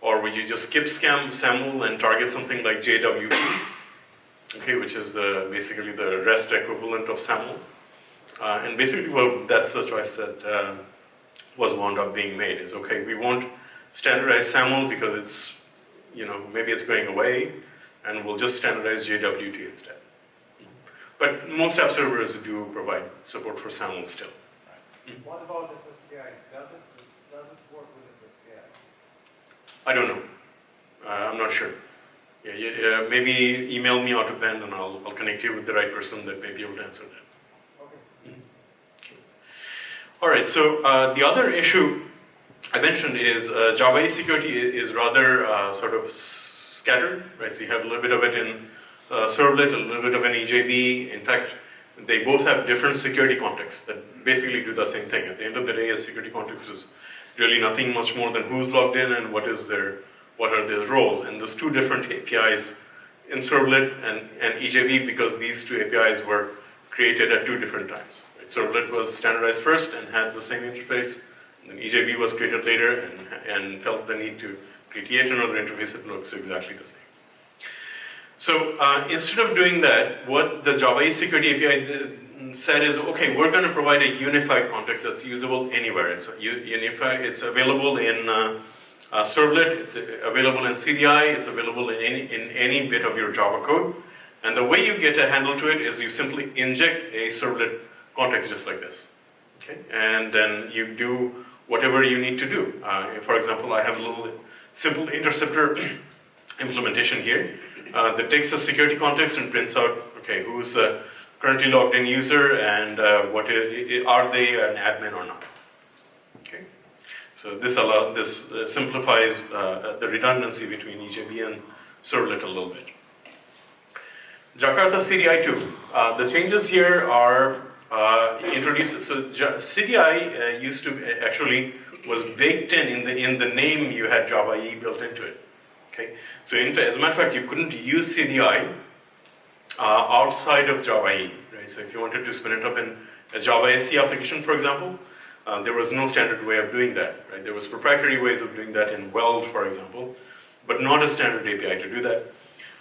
or would you just skip SAML and target something like JWT, okay, which is basically the REST equivalent of SAML. And basically, well, that's the choice that was wound up being made. Is okay, we won't standardize SAML because it's, maybe it's going away, and we'll just standardize JWT instead. But most app servers do provide support for SAML still. What about this SPI? Does it work with this SPI? I don't know. I'm not sure. Yeah, maybe email me out of band and I'll connect you with the right person that may be able to answer that. Okay. Okay. All right, so the other issue I mentioned is Java EE security is rather sort of scattered, right? So you have a little bit of it in servlet, a little bit of an EJB. In fact, they both have different security contexts that basically do the same thing. At the end of the day, a security context is really nothing much more than who's logged in and what are their roles. And there's two different APIs in servlet and EJB because these two APIs were created at two different times. Right? Servlet was standardized first and had the same interface. And then EJB was created later and felt the need to create yet another interface that looks exactly the same. So instead of doing that, what the Java EE security API said is, okay, we're going to provide a unified context that's usable anywhere. It's unified. It's available in servlet. It's available in CDI. It's available in any bit of your Java code, And the way you get a handle to it is you simply inject a servlet context just like this. Okay? And then you do whatever you need to do. For example, I have a little simple interceptor implementation here that takes a security context and prints out, okay, who's a currently logged in user and are they an admin or not. Okay, so this simplifies the redundancy between EJB and servlet a little bit. Jakarta CDI 2. The changes here are introduced. So CDI used to actually was baked in the name. You had Java EE built into it. Okay, so as a matter of fact, you couldn't use CDI outside of Java EE. Right? So if you wanted to spin it up in a Java SE application, for example, there was no standard way of doing that. Right? There was proprietary ways of doing that in Weld, for example, but not a standard API to do that.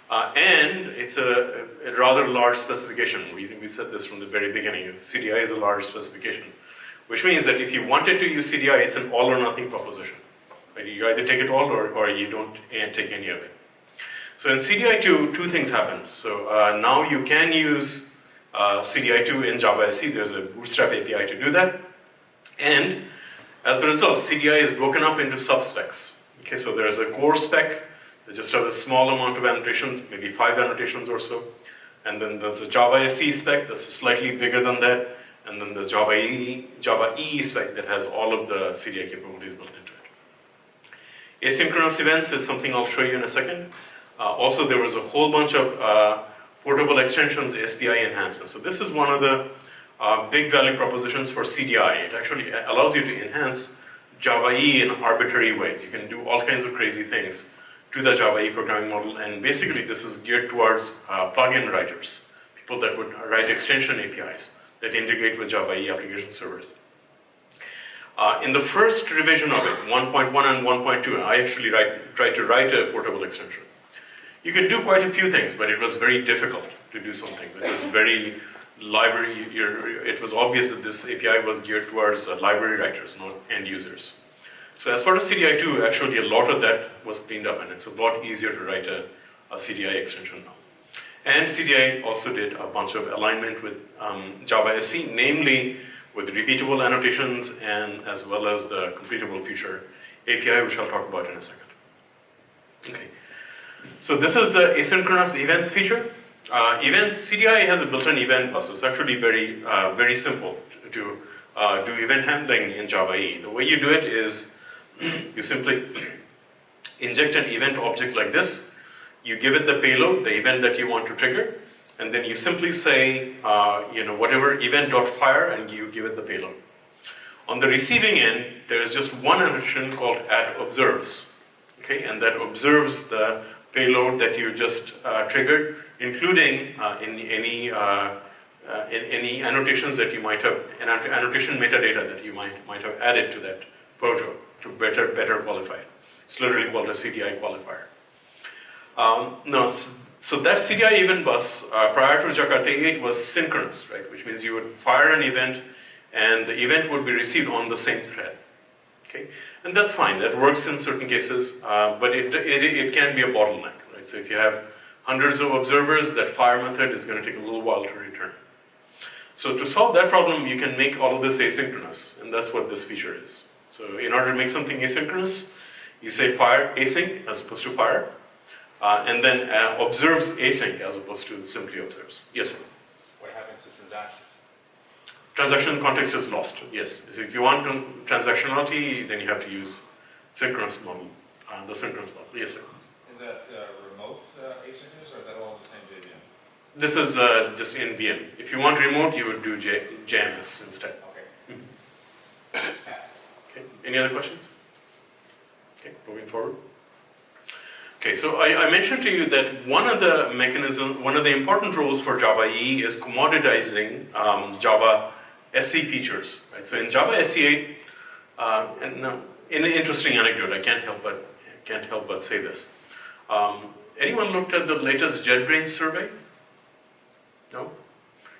And it's a rather large specification. We said this from the very beginning. CDI is a large specification, which means that if you wanted to use CDI, it's an all or nothing proposition. Right? You either take it all or you don't take any of it. So in CDI 2, two things happened. So now you can use CDI 2 in Java SE. There's a Bootstrap API to do that. And as a result, CDI is broken up into subspecs. Okay, so there's a core spec that just has a small amount of annotations, maybe 5 annotations or so. And then there's a Java SE spec that's slightly bigger than that. And then the Java EE spec that has all of the CDI capabilities built into it. Asynchronous events is something I'll show you in a second. Also, there was a whole bunch of portable extensions, SPI enhancements. So this is one of the big value propositions for CDI. It actually allows you to enhance Java EE in arbitrary ways. You can do all kinds of crazy things to the Java EE programming model, and basically this is geared towards plugin writers, people that would write extension APIs that integrate with Java EE application servers. In the first revision of it, 1.1 and 1.2, I actually tried to write a portable extension. You could do quite a few things, but it was very difficult to do some things. It was very library, it was obvious that this API was geared towards library writers, not end users. So as part of CDI 2, actually a lot of that was cleaned up, and it's a lot easier to write a CDI extension now. And CDI also did a bunch of alignment with Java SE, namely with repeatable annotations and as well as the Computable Future API, which I'll talk about in a second. Okay. So this is the asynchronous events feature. Events, CDI has a built-in event bus. It's actually very simple to do event handling in Java EE. The way you do it is you simply inject an event object like this. You give it the payload, the event that you want to trigger, and then you simply say, whatever event.fire, and you give it the payload. On the receiving end, there is just one annotation called @observes, okay, and that observes the payload that you just triggered, including any annotations that you might have, annotation metadata that you might have added to that projo to better qualify it. It's literally called a CDI qualifier. So that CDI event bus prior to Jakarta EE was synchronous, right? Which means you would fire an event, and the event would be received on the same thread. Okay, and that's fine. That works in certain cases, but it can be a bottleneck, right? So if you have hundreds of observers, that fire method is going to take a little while to return. So to solve that problem, you can make all of this asynchronous, and that's what this feature is. So in order to make something asynchronous, you say fire async as opposed to fire, and then observes async as opposed to simply observes. Yes, sir? What happens to transactions? Transaction context is lost, yes. If you want transactionality, then you have to use synchronous model, the synchronous model. Yes, sir? Is that remote asynchronous, or is that all in the same JVM? This is just in VM. If you want remote, you would do JMS instead. Okay. Okay. Any other questions? Okay, moving forward. Okay, so I mentioned to you that one of the important roles for Java EE is commoditizing Java SE features. Right? So in Java SE 8, in an interesting anecdote, I can't help but say this. Anyone looked at the latest JetBrains survey? No?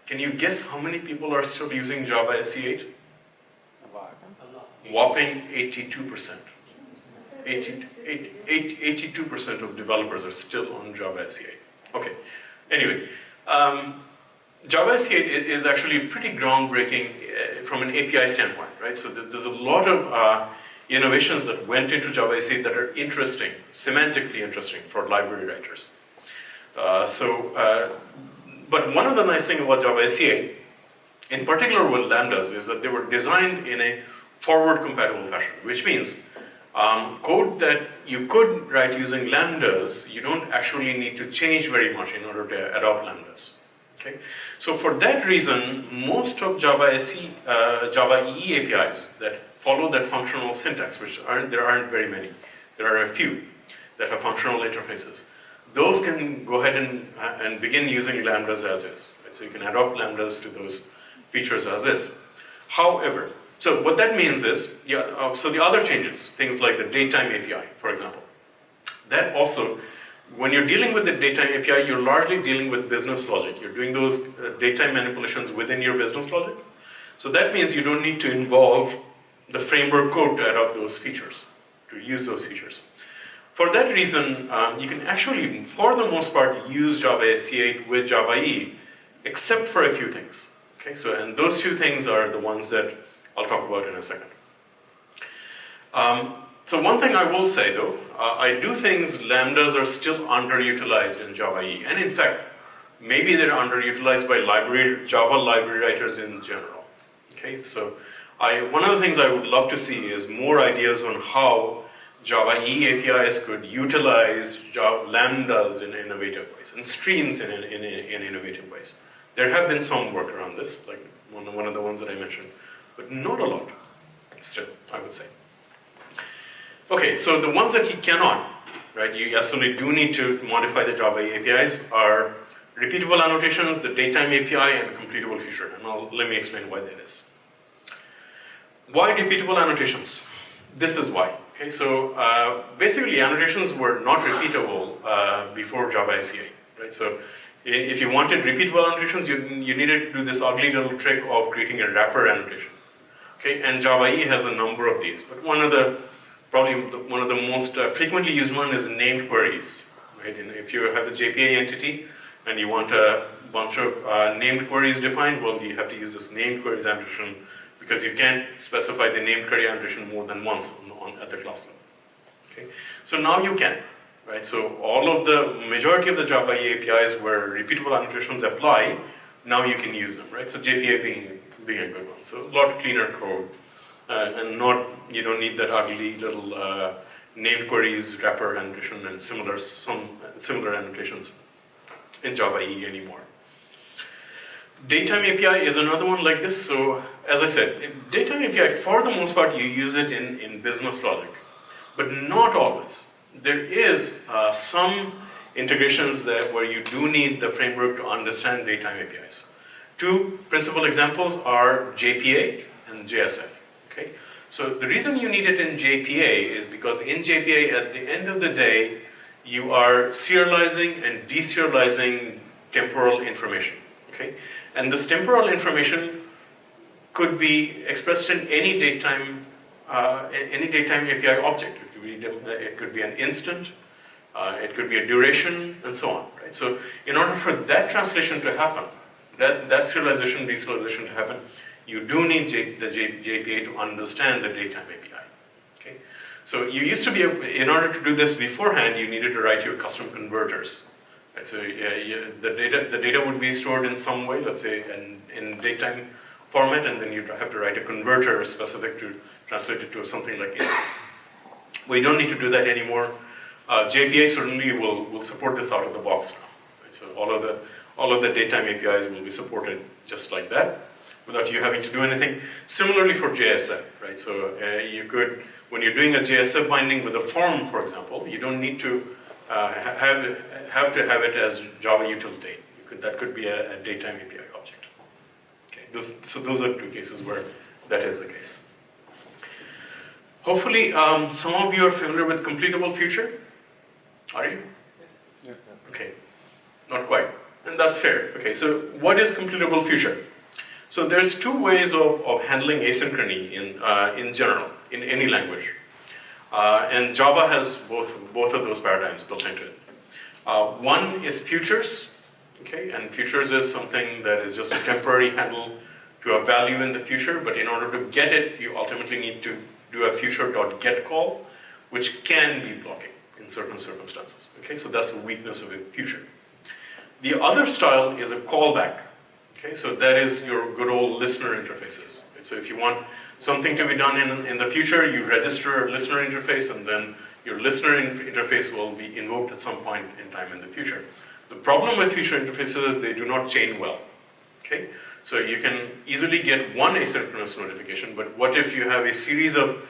Can you guess how many people are still using Java SE 8? Whopping 82%. 82% of developers are still on Java SE 8. Okay, Anyway, JavaSIG is actually pretty groundbreaking from an API standpoint, right? So there's a lot of innovations that went into JavaSIG that are interesting, semantically interesting for library writers. But one of the nice things about JavaSIG, in particular with lambdas, is that they were designed in a forward compatible fashion, which means code that you could write using lambdas, you don't actually need to change very much in order to adopt lambdas. Okay? So for that reason, most of Java EE APIs that follow that functional syntax, there aren't very many, there are a few that have functional interfaces. Those can go ahead and begin using lambdas as is. Right? So you can adopt lambdas to those features as is. However, so what that means is, so the other changes, things like the Datetime API, for example, that also, when you're dealing with the Datetime API, you're largely dealing with business logic. You're doing those datetime manipulations within your business logic. So that means you don't need to involve the framework code to adopt those features, to use those features. For that reason, you can actually, for the most part, use Java SE8 with Java EE, except for a few things. Okay, so and those few things are the ones that I'll talk about in a second. So one thing I will say though, I do think lambdas are still underutilized in Java EE, and in fact, maybe they're underutilized by Java library writers in general. Okay, so one of the things I would love to see is more ideas on how Java EE APIs could utilize lambdas in innovative ways, and streams in innovative ways. There have been some work around this, like one of the ones that I mentioned, but not a lot, still, I would say. Okay, so the ones that you cannot, right, you absolutely do need to modify the Java EE APIs are repeatable annotations, the Datetime API, and Computable Future, and let me explain why that is. Why repeatable annotations? This is why. Okay, so basically annotations were not repeatable before Java SE8, right? So if you wanted repeatable annotations, you needed to do this ugly little trick of creating a wrapper annotation. Okay, and Java EE has a number of these, but probably one of the most frequently used one is named queries, right? And if you have a JPA entity and you want a bunch of named queries defined, well, you have to use this named queries annotation because you can't specify the named query annotation more than once at the class level. Okay, so now you can, right? So all of the majority of the Java EE APIs where repeatable annotations apply, now you can use them, right? So JPA being a good one. So a lot cleaner code, and you don't need that ugly little named queries wrapper annotation and some similar annotations in Java EE anymore. Datetime API is another one like this. So as I said, Datetime API, for the most part, you use it in business logic, but not always. There is some integrations where you do need the framework to understand datetime APIs. Two principal examples are JPA and JSF. Okay? So the reason you need it in JPA is because in JPA, at the end of the day, you are serializing and deserializing temporal information. Okay? And this temporal information could be expressed in any datetime API object. It could be an instant, it could be a duration, and so on. Right? So in order for that translation to happen, that serialization, deserialization to happen, you do need the JPA to understand the datetime API. Okay? So you used to be, in order to do this beforehand, you needed to write your custom converters. Right? So the data would be stored in some way, let's say in datetime format, and then you have to write a converter specific to translate it to something like instant. We don't need to do that anymore. JPA certainly will support this out of the box now. Right? So all of the datetime APIs will be supported just like that, without you having to do anything. Similarly for JSF, right? So you could, when you're doing a JSF binding with a form, for example, you don't need to have it as Java util date. That could be a datetime API object. Okay, so those are two cases where that is the case. Hopefully, some of you are familiar with Computable Future. Are you? Yeah. Okay, not quite, and that's fair. Okay, so what is Computable Future? So there's two ways of handling asynchrony in general, in any language. And Java has both of those paradigms built into it. One is futures. okay? And futures is something that is just a temporary handle to a value in the future, but in order to get it, you ultimately need to do a future.get call, which can be blocking in certain circumstances, okay? So that's the weakness of a future. The other style is a callback, okay? So that is your good old listener interfaces. So if you want something to be done in the future, you register a listener interface, and then your listener interface will be invoked at some point in time in the future. The problem with future interfaces is they do not chain well, okay? So you can easily get one asynchronous notification, but what if you have a series of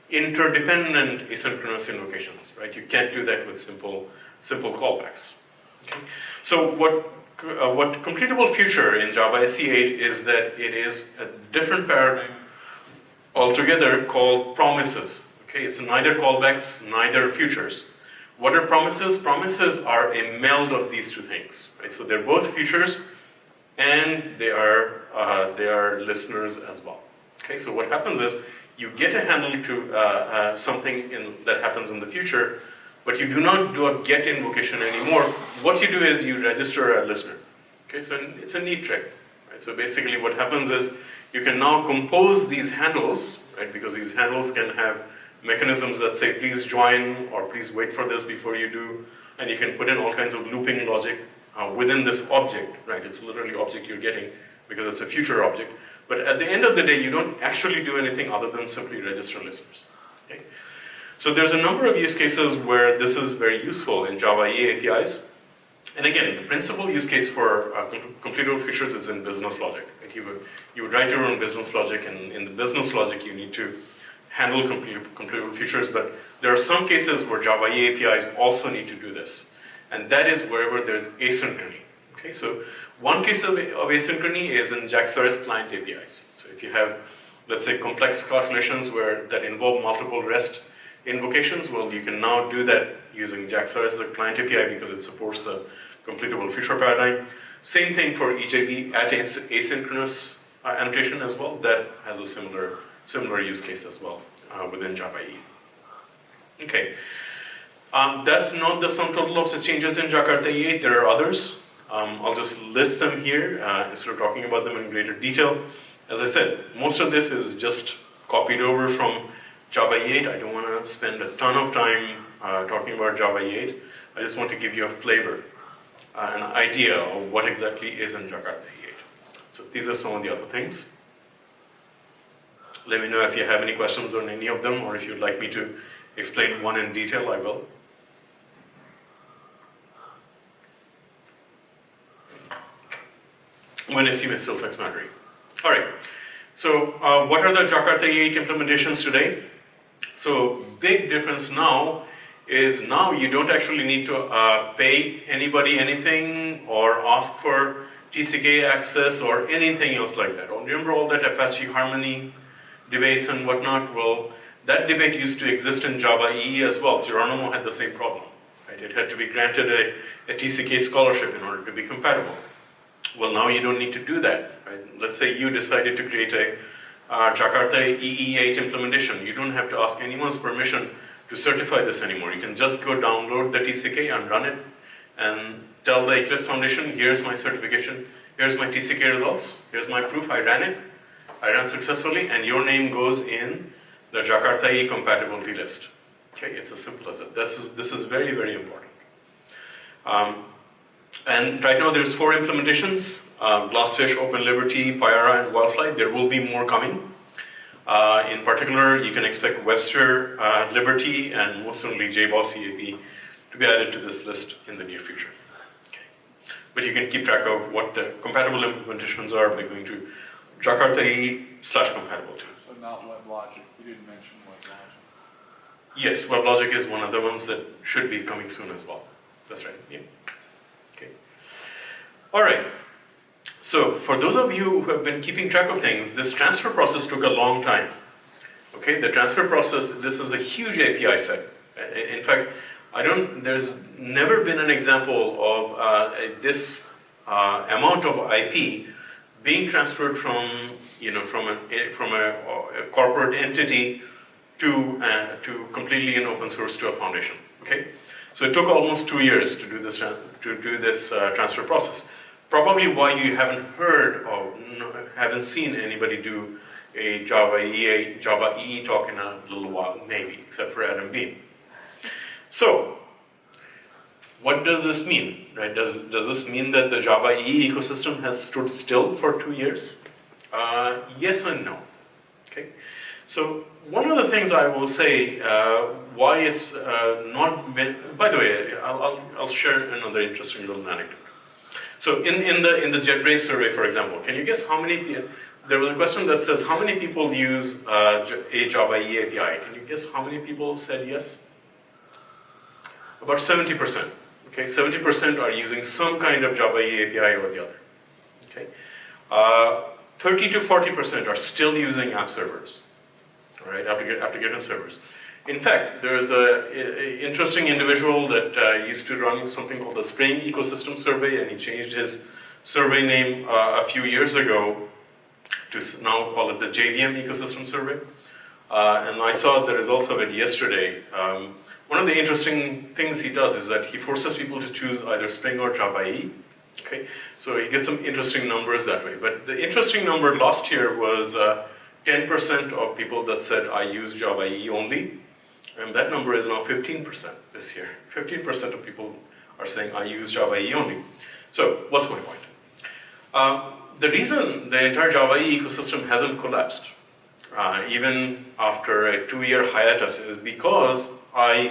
interdependent asynchronous invocations, right? You can't do that with simple callbacks. Okay? So what Computable Future in Java SE 8 is that it is a different paradigm altogether called promises. Okay, it's neither callbacks, neither futures. What are promises? Promises are a meld of these two things, right? So they're both futures, and they are listeners as well. Okay, so what happens is you get a handle to something that happens in the future, but you do not do a get invocation anymore. What you do is you register a listener. Okay, so it's a neat trick. Right? So basically what happens is you can now compose these handles, right? Because these handles can have mechanisms that say please join or please wait for this before you do, and you can put in all kinds of looping logic within this object, right? It's literally object you're getting because it's a future object. But at the end of the day, you don't actually do anything other than simply register listeners. Okay? So there's a number of use cases where this is very useful in Java EE APIs. And again, the principal use case for Computable Futures is in business logic. Right? You would write your own business logic, and in the business logic, you need to handle Computable Futures. But there are some cases where Java EE APIs also need to do this. And that is wherever there's asynchrony. Okay, so one case of asynchrony is in JAX-RS client APIs. So if you have, let's say, complex calculations that involve multiple REST invocations, well, you can now do that using JAX-RS as a client API because it supports the Computable Future paradigm. Same thing for EJB at asynchronous annotation as well. That has a similar use case as well within Java EE. Okay. That's not the sum total of the changes in Jakarta EE 8. There are others. I'll just list them here instead of talking about them in greater detail. As I said, most of this is just copied over from Java EE 8. I don't want to spend a ton of time talking about Java EE 8. I just want to give you a flavor, an idea of what exactly is in Jakarta EE 8. So these are some of the other things. Let me know if you have any questions on any of them, or if you'd like me to explain one in detail, I will. When I see my self-explanatory. All right, so what are the Jakarta EE 8 implementations today? So big difference now is now you don't actually need to pay anybody anything or ask for TCK access or anything else like that. Remember all that Apache Harmony debates and whatnot? Well, that debate used to exist in Java EE as well. Geronimo had the same problem. Right? It had to be granted a TCK scholarship in order to be compatible. Well, now you don't need to do that. Right? Let's say you decided to create a Jakarta EE 8 implementation. You don't have to ask anyone's permission to certify this anymore. You can just go download the TCK and run it and tell the Eclipse Foundation, here's my certification, here's my TCK results, here's my proof, I ran successfully, and your name goes in the Jakarta EE compatibility list. Okay, it's as simple as that. This is very, very important. And right now there's 4 implementations, Glassfish, Open Liberty, Pyara, and Wildfly. There will be more coming. In particular, you can expect Webster, Liberty, and most certainly JBoss EAP to be added to this list in the near future. Okay. But you can keep track of what the compatible implementations are by going to Jakarta EE/compatibility. So not WebLogic. You didn't mention WebLogic. Yes, WebLogic is one of the ones that should be coming soon as well. That's right. Yeah. Okay. All right. So for those of you who have been keeping track of things, this transfer process took a long time. Okay, the transfer process, this is a huge API set. In fact, there's never been an example of this amount of IP being transferred from a corporate entity to completely in open source to a foundation. Okay, so it took almost 2 years to do this transfer process. Probably why you haven't heard or haven't seen anybody do a Java EE talk in a little while, maybe, except for Adam Bean. So, what does this mean? Right? Does this mean that the Java EE ecosystem has stood still for 2 years? Yes and no. Okay. So one of the things I will say why it's not been. By the way, I'll share another interesting little anecdote. So in the JetBrains survey, for example, can you guess how many? There was a question that says how many people use a Java EE API. Can you guess how many people said yes? About 70%. Okay, 70% are using some kind of Java EE API or the other. Okay, 30 to 40% are still using app servers. All right, application servers. In fact, there is an interesting individual that used to run something called the Spring Ecosystem Survey, and he changed his survey name a few years ago to now call it the JVM Ecosystem Survey. And I saw the results of it yesterday. One of the interesting things he does is that he forces people to choose either Spring or Java EE. Okay, so he gets some interesting numbers that way. But the interesting number last year was 10% of people that said I use Java EE only, and that number is now 15% this year. 15% of people are saying I use Java EE only. So what's my point? The reason the entire Java EE ecosystem hasn't collapsed, even after a 2-year hiatus, is because I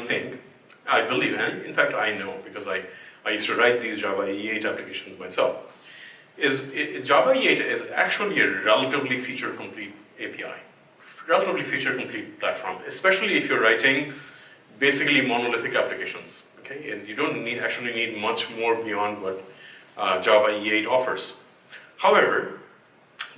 believe, and in fact I know because I used to write these Java EE 8 applications myself, Java EE 8 is actually a relatively feature-complete API, relatively feature-complete platform, especially if you're writing basically monolithic applications. Okay, and you don't actually need much more beyond what Java EE 8 offers. However,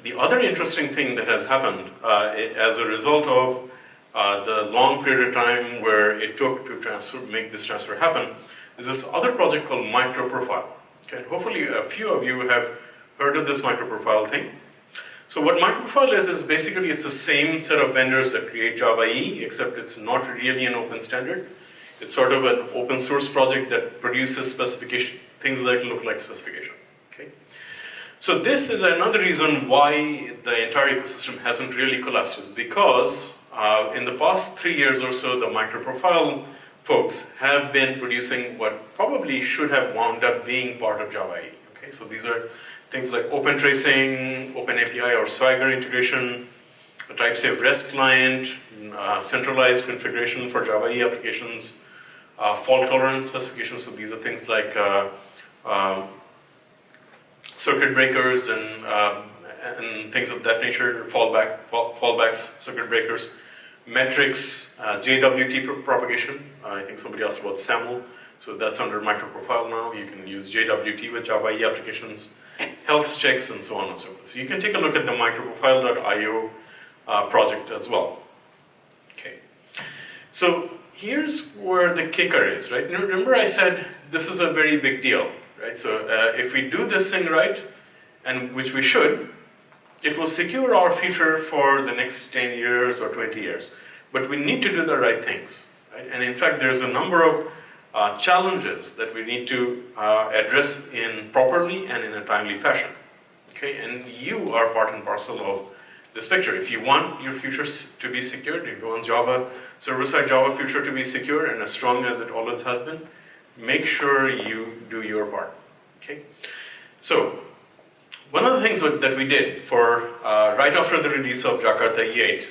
the other interesting thing that has happened as a result of the long period of time where it took to make this transfer happen is this other project called Microprofile. Okay, hopefully a few of you have heard of this Microprofile thing. So what Microprofile is basically it's the same set of vendors that create Java EE, except it's not really an open standard. It's sort of an open source project that produces specifications, things that look like specifications. Okay. So this is another reason why the entire ecosystem hasn't really collapsed, is because in the past 3 years or so, the Microprofile folks have been producing what probably should have wound up being part of Java EE. Okay, so these are things like open tracing, open API or Swagger integration, the type-safe REST client, centralized configuration for Java EE applications, fault tolerance specifications. So these are things like circuit breakers and things of that nature, fallbacks, circuit breakers, metrics, JWT propagation. I think somebody asked about SAML. So that's under Microprofile now. You can use JWT with Java EE applications, health checks, and so on and so forth. So you can take a look at the microprofile.io project as well. Okay. So here's where the kicker is, right? Remember I said this is a very big deal, right? So if we do this thing right, and which we should, it will secure our future for the next 10 years or 20 years. But we need to do the right things, right? And in fact, there's a number of challenges that we need to address properly and in a timely fashion. Okay, and you are part and parcel of this picture. If you want your future to be secured, if you want Java, server-side Java future to be secure and as strong as it always has been, make sure you do your part. Okay, so one of the things that we did for right after the release of Jakarta EE 8,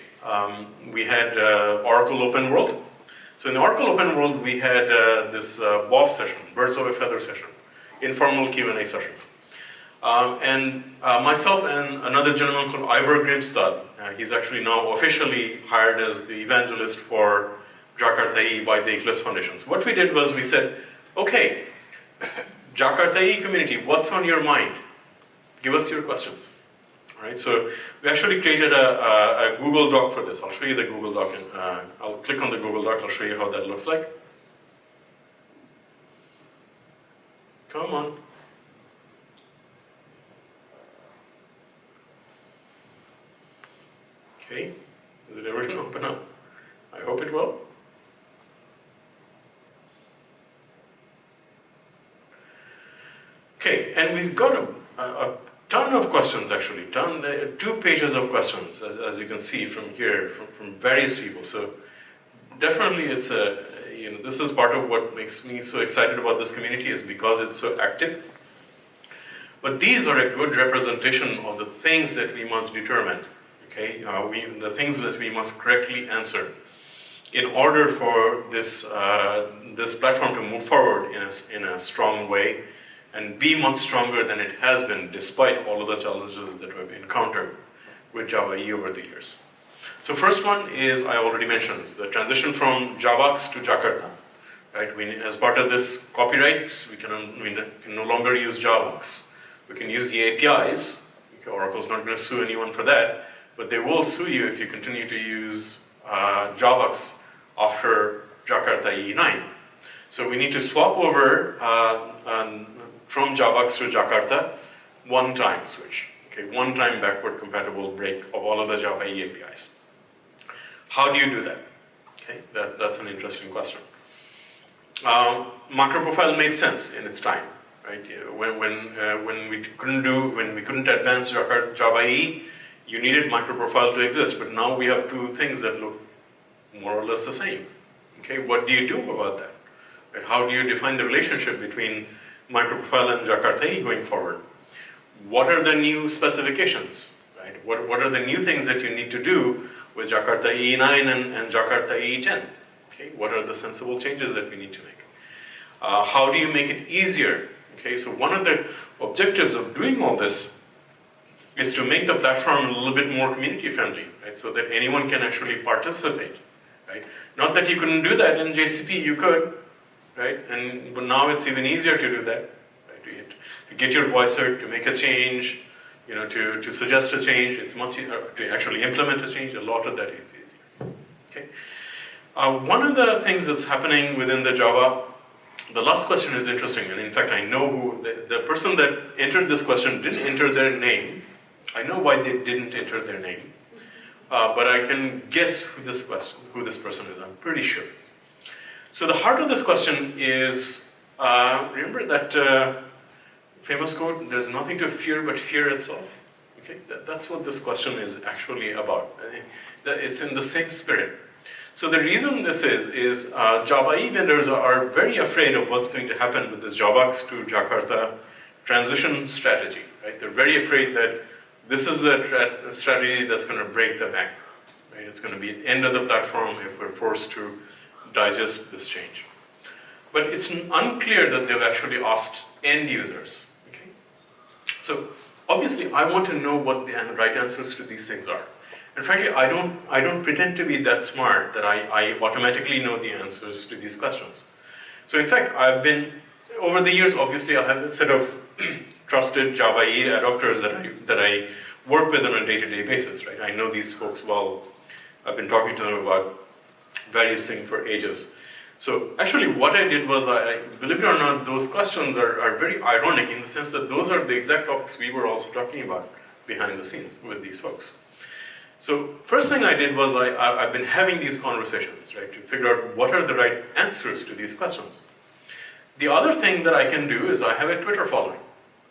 we had Oracle Open World. So in the Oracle Open World, we had this BOF session, Birds of a Feather session, informal Q&A session. And myself and another gentleman called Ivor Grimstad, he's actually now officially hired as the evangelist for Jakarta EE by the Eclipse Foundation. So what we did was we said, okay, Jakarta EE community, what's on your mind? Give us your questions. All right, so we actually created a Google Doc for this. I'll show you the Google Doc, and I'll click on the Google Doc. I'll show you how that looks like. Come on. Okay, is it ever going to open up? I hope it will. Okay, and we've got a a ton of questions actually, 2 pages of questions, as you can see from here, from various people. So definitely it's this is part of what makes me so excited about this community, is because it's so active. But these are a good representation of the things that we must determine, okay? The things that we must correctly answer in order for this platform to move forward in a strong way and be much stronger than it has been, despite all of the challenges that we've encountered with Java EE over the years. So first one is, I already mentioned, the transition from JAVAX to Jakarta. Right? As part of this copyrights, we can no longer use JAVAX. We can use the APIs. Oracle's not going to sue anyone for that, but they will sue you if you continue to use JAVAX after Jakarta EE 9. So we need to swap over from JAVAX to Jakarta, one-time switch. Okay, one-time backward compatible break of all of the Java EE APIs. How do you do that? Okay, that's an interesting question. Macro profile made sense in its time, right? When we couldn't advance Java EE, you needed macro profile to exist. But now we have 2 things that look more or less the same. Okay, what do you do about that? Right? How do you define the relationship between macro profile and Jakarta EE going forward? What are the new specifications? Right? What are the new things that you need to do with Jakarta EE 9 and Jakarta EE 10? Okay, what are the sensible changes that we need to make? How do you make it easier? Okay, so one of the objectives of doing all this is to make the platform a little bit more community friendly, right? So that anyone can actually participate, right? Not that you couldn't do that in JCP, you could, right? But now it's even easier to do that, right? To get your voice heard, to make a change, to suggest a change. It's much easier to actually implement a change. A lot of that is easier. Okay. One of the things that's happening within the Java, the last question is interesting, and in fact I know who, the person that entered this question didn't enter their name. I know why they didn't enter their name, but I can guess who this person is, I'm pretty sure. So the heart of this question is, remember that famous quote, there's nothing to fear but fear itself? Okay, that's what this question is actually about. It's in the same spirit. So the reason this is Java EE vendors are very afraid of what's going to happen with this JAVAX to Jakarta transition strategy. Right? They're very afraid that this is a strategy that's going to break the bank. Right? It's going to be the end of the platform if we're forced to digest this change. But it's unclear that they've actually asked end users. Okay? So obviously I want to know what the right answers to these things are. And frankly, I don't pretend to be that smart that I automatically know the answers to these questions. So in fact, over the years, obviously, I have a set of trusted Java EE adopters that I work with on a day-to-day basis, right? I know these folks well. I've been talking to them about various things for ages. So actually what I did was, believe it or not, those questions are very ironic in the sense that those are the exact topics we were also talking about behind the scenes with these folks. So first thing I did was I've been having these conversations, right, to figure out what are the right answers to these questions. The other thing that I can do is I have a Twitter following.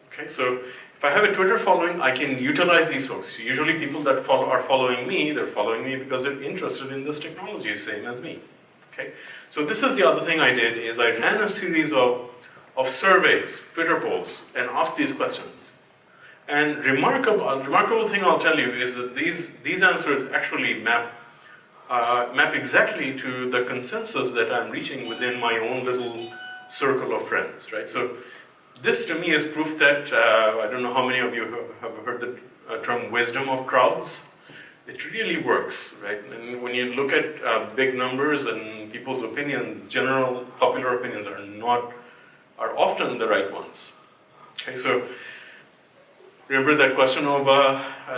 Okay, so if I have a Twitter following, I can utilize these folks. Usually people that are following me, they're following me because they're interested in this technology, same as me. Okay, so this is the other thing I did, is I ran a series of surveys, Twitter polls, and asked these questions. And remarkable thing I'll tell you is that these answers actually map exactly to the consensus that I'm reaching within my own little circle of friends, right? So this to me is proof that, I don't know how many of you have heard the term wisdom of crowds. It really works, right? And when you look at big numbers and people's opinions, general popular opinions are often the right ones. Okay, so remember that question of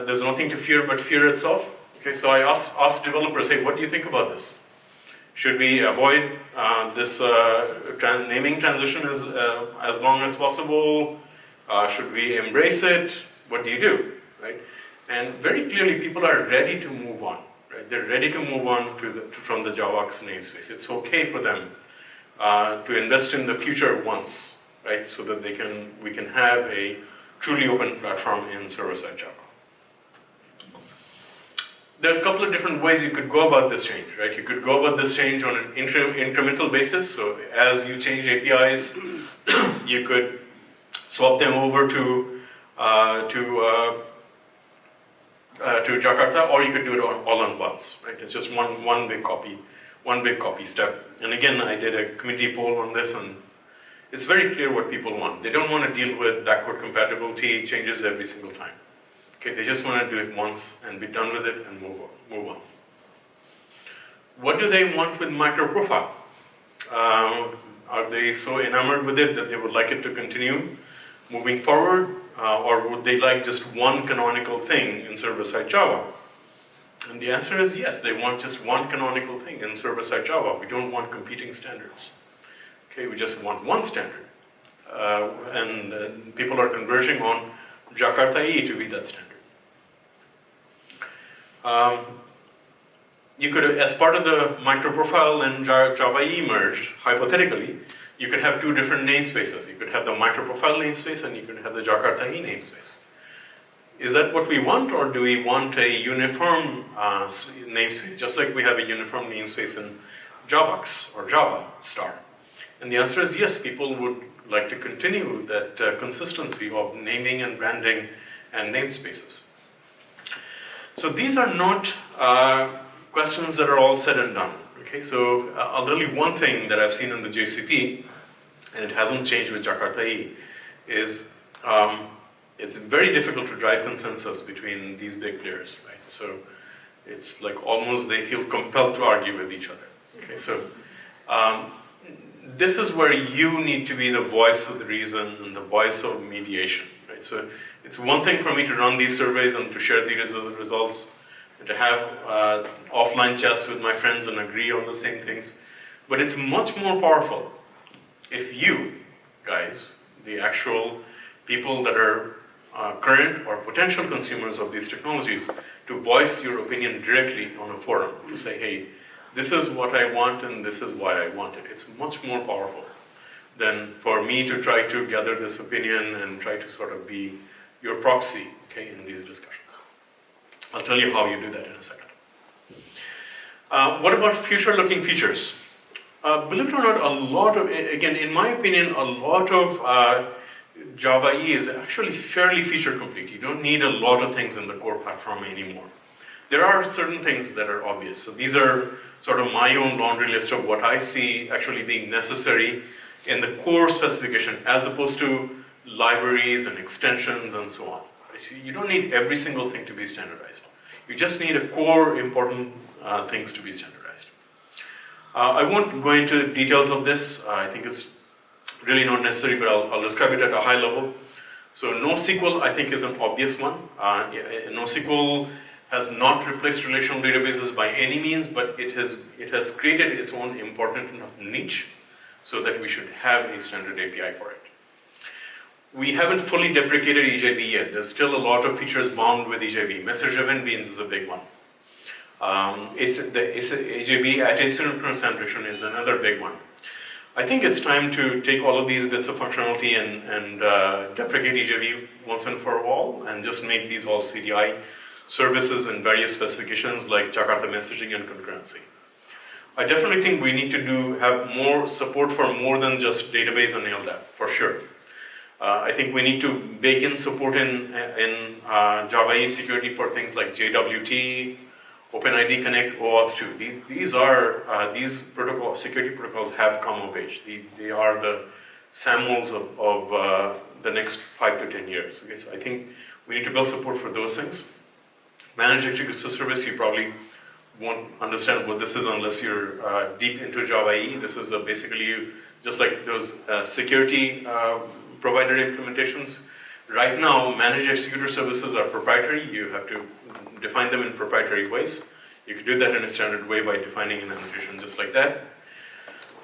there's nothing to fear but fear itself? Okay, so I asked developers, hey, what do you think about this? Should we avoid this naming transition as long as possible? Should we embrace it? What do you do, right? And very clearly people are ready to move on, right? They're ready to move on from the JAVAX namespace. It's okay for them to invest in the future once, right? So that we can have a truly open platform in server-side Java. There's a couple of different ways you could go about this change, right? You could go about this change on an incremental basis. So as you change APIs, you could swap them over to Jakarta, or you could do it all on once, right? It's just one big copy step. And again, I did a community poll on this, and it's very clear what people want. They don't want to deal with backward compatibility changes every single time. Okay, they just want to do it once and be done with it and move on. What do they want with microprofile? Are they so enamored with it that they would like it to continue moving forward? Or would they like just one canonical thing in server-side Java? And the answer is yes, they want just one canonical thing in server-side Java. We don't want competing standards. Okay, we just want one standard. And people are converging on Jakarta EE to be that standard. You could, as part of the microprofile and Java EE merge, hypothetically, you could have two different namespaces. You could have the microprofile namespace and you could have the Jakarta EE namespace. Is that what we want, or do we want a uniform namespace, just like we have a uniform namespace in JAVAX or Java star? And the answer is yes, people would like to continue that consistency of naming and branding and namespaces. So these are not questions that are all said and done. Okay, so I'll tell you one thing that I've seen in the JCP, and it hasn't changed with Jakarta EE, is it's very difficult to drive consensus between these big players, right? So it's like almost they feel compelled to argue with each other. Okay, so this is where you need to be the voice of the reason and the voice of mediation, right? So it's one thing for me to run these surveys and to share these results, and to have offline chats with my friends and agree on the same things. But it's much more powerful if you guys, the actual people that are current or potential consumers of these technologies, to voice your opinion directly on a forum, to say, hey, this is what I want and this is why I want it. It's much more powerful than for me to try to gather this opinion and try to sort of be your proxy, okay, in these discussions. I'll tell you how you do that in a second. What about future-looking features? Believe it or not, a lot of, again, in my opinion, a lot of Java EE is actually fairly feature complete. You don't need a lot of things in the core platform anymore. There are certain things that are obvious. So these are sort of my own laundry list of what I see actually being necessary in the core specification, as opposed to libraries and extensions and so on. You don't need every single thing to be standardized. You just need a core important things to be standardized. I won't go into details of this. I think it's really not necessary, but I'll describe it at a high level. So NoSQL, I think, is an obvious one. NoSQL has not replaced relational databases by any means, but it has created its own important enough niche so that we should have a standard API for it. We haven't fully deprecated EJB yet. There's still a lot of features bound with EJB. Message-driven beans is a big one. EJB at asynchronous amplification is another big one. I think it's time to take all of these bits of functionality and deprecate EJB once and for all, and just make these all CDI services and various specifications like Jakarta messaging and concurrency. I definitely think we need to have more support for more than just database and LDAP, for sure. I think we need to bake in support in Java EE security for things like JWT, OpenID Connect, OAuth 2. These security protocols have come of age. They are the SAMLs of the next 5 to 10 years. Okay, so I think we need to build support for those things. Managed executive service, you probably won't understand what this is unless you're deep into Java EE. This is basically just like those security provider implementations. Right now, managed executor services are proprietary. You have to define them in proprietary ways. You could do that in a standard way by defining an annotation just like that.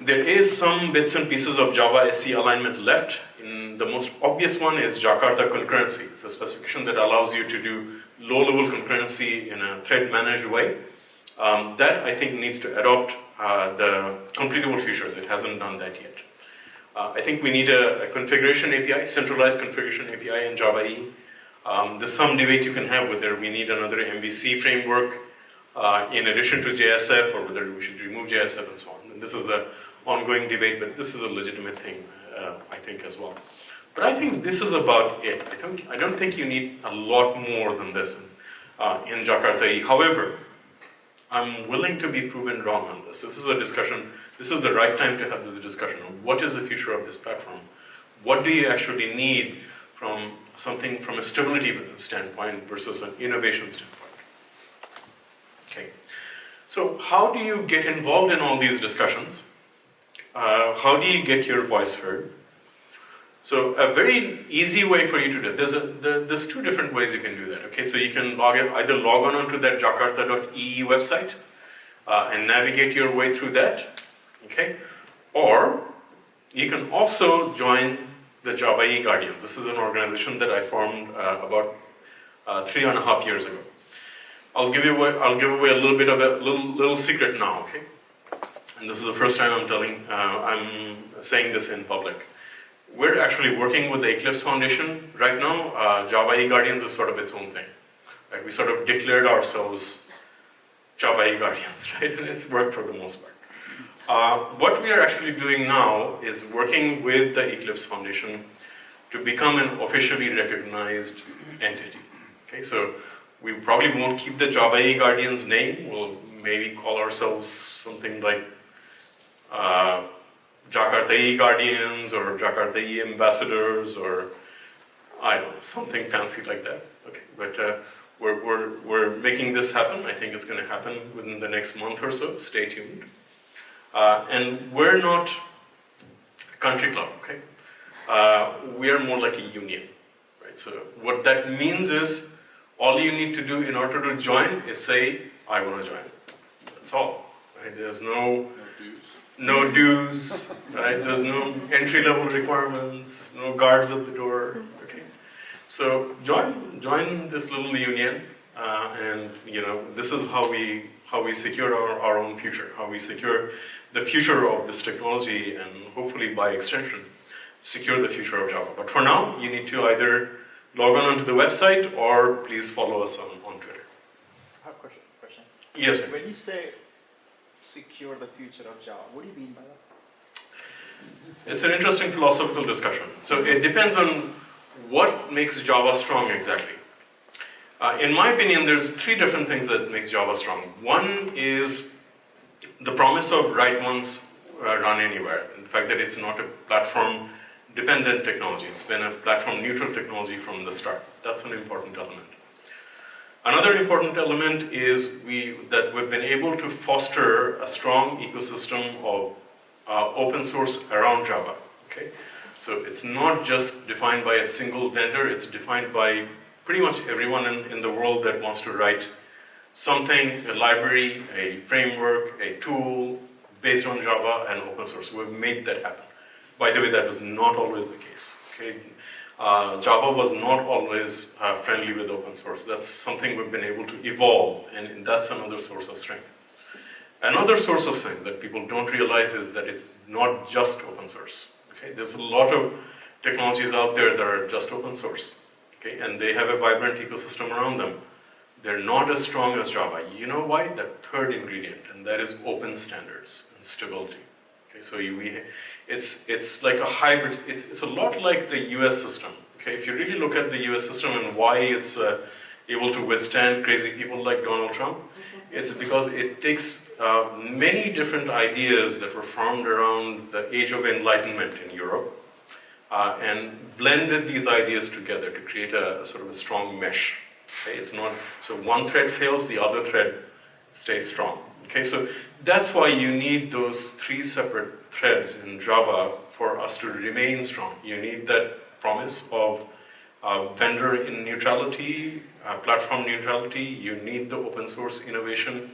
There is some bits and pieces of Java SE alignment left. The most obvious one is Jakarta concurrency. It's a specification that allows you to do low-level concurrency in a thread-managed way. That, I think, needs to adopt the completable features. It hasn't done that yet. I think we need a configuration API, centralized configuration API in Java EE. There's some debate you can have whether we need another MVC framework in addition to JSF, or whether we should remove JSF and so on. And this is an ongoing debate, but this is a legitimate thing, I think, as well. But I think this is about it. I don't think you need a lot more than this in Jakarta EE. However, I'm willing to be proven wrong on this. This is a discussion. This is the right time to have this discussion on what is the future of this platform. What do you actually need from something from a stability standpoint versus an innovation standpoint? Okay. So how do you get involved in all these discussions? How do you get your voice heard? So a very easy way for you to do it, there's two different ways you can do that. Okay, so you can either log on onto that Jakarta.ee website and navigate your way through that. Okay, or you can also join the Java EE Guardians. This is an organization that I formed about 3.5 years ago. I'll give away a little bit of a little secret now. Okay, and this is the first time I'm saying this in public. We're actually working with the Eclipse Foundation right now. Java EE Guardians is sort of its own thing. Right? We sort of declared ourselves Java EE Guardians, right? And it's worked for the most part. What we are actually doing now is working with the Eclipse Foundation to become an officially recognized entity. Okay, so we probably won't keep the Java EE Guardians name. We'll maybe call ourselves something like Jakarta EE Guardians or Jakarta EE Ambassadors, or I don't know, something fancy like that. Okay, but we're making this happen. I think it's going to happen within the next month or so. Stay tuned. And we're not a country club. Okay, we are more like a union, right? So what that means is all you need to do in order to join is say, "I want to join." That's all. Right? There's no dues, right? There's no entry-level requirements, no guards at the door. Okay, so join this little union, and this is how we secure our own future, how we secure the future of this technology, and hopefully by extension, secure the future of Java. But for now, you need to either log on onto the website or please follow us on Twitter. I have a question. Yes, sir. When you say secure the future of Java, what do you mean by that? It's an interesting philosophical discussion. So it depends on what makes Java strong exactly. In my opinion, there's three different things that makes Java strong. One is the promise of write once, run anywhere. The fact that it's not a platform-dependent technology. It's been a platform-neutral technology from the start. That's an important element. Another important element is that we've been able to foster a strong ecosystem of open source around Java. Okay, so it's not just defined by a single vendor. It's defined by pretty much everyone in the world that wants to write something, a library, a framework, a tool based on Java and open source. We've made that happen. By the way, that was not always the case. Okay. Java was not always friendly with open source. That's something we've been able to evolve, and that's another source of strength. Another source of strength that people don't realize is that it's not just open source. Okay, there's a lot of technologies out there that are just open source. Okay, and they have a vibrant ecosystem around them. They're not as strong as Java. You know why? That third ingredient, and that is open standards and stability. Okay, so it's like a hybrid. It's a lot like the U.S. system. Okay, if you really look at the U.S. system and why it's able to withstand crazy people like Donald Trump, it's because it takes many different ideas that were formed around the Age of Enlightenment in Europe and blended these ideas together to create a sort of a strong mesh. Okay, it's not so one thread fails, the other thread stays strong. Okay, so that's why you need those three separate threads in Java for us to remain strong. You need that promise of vendor neutrality, platform neutrality, you need the open source innovation,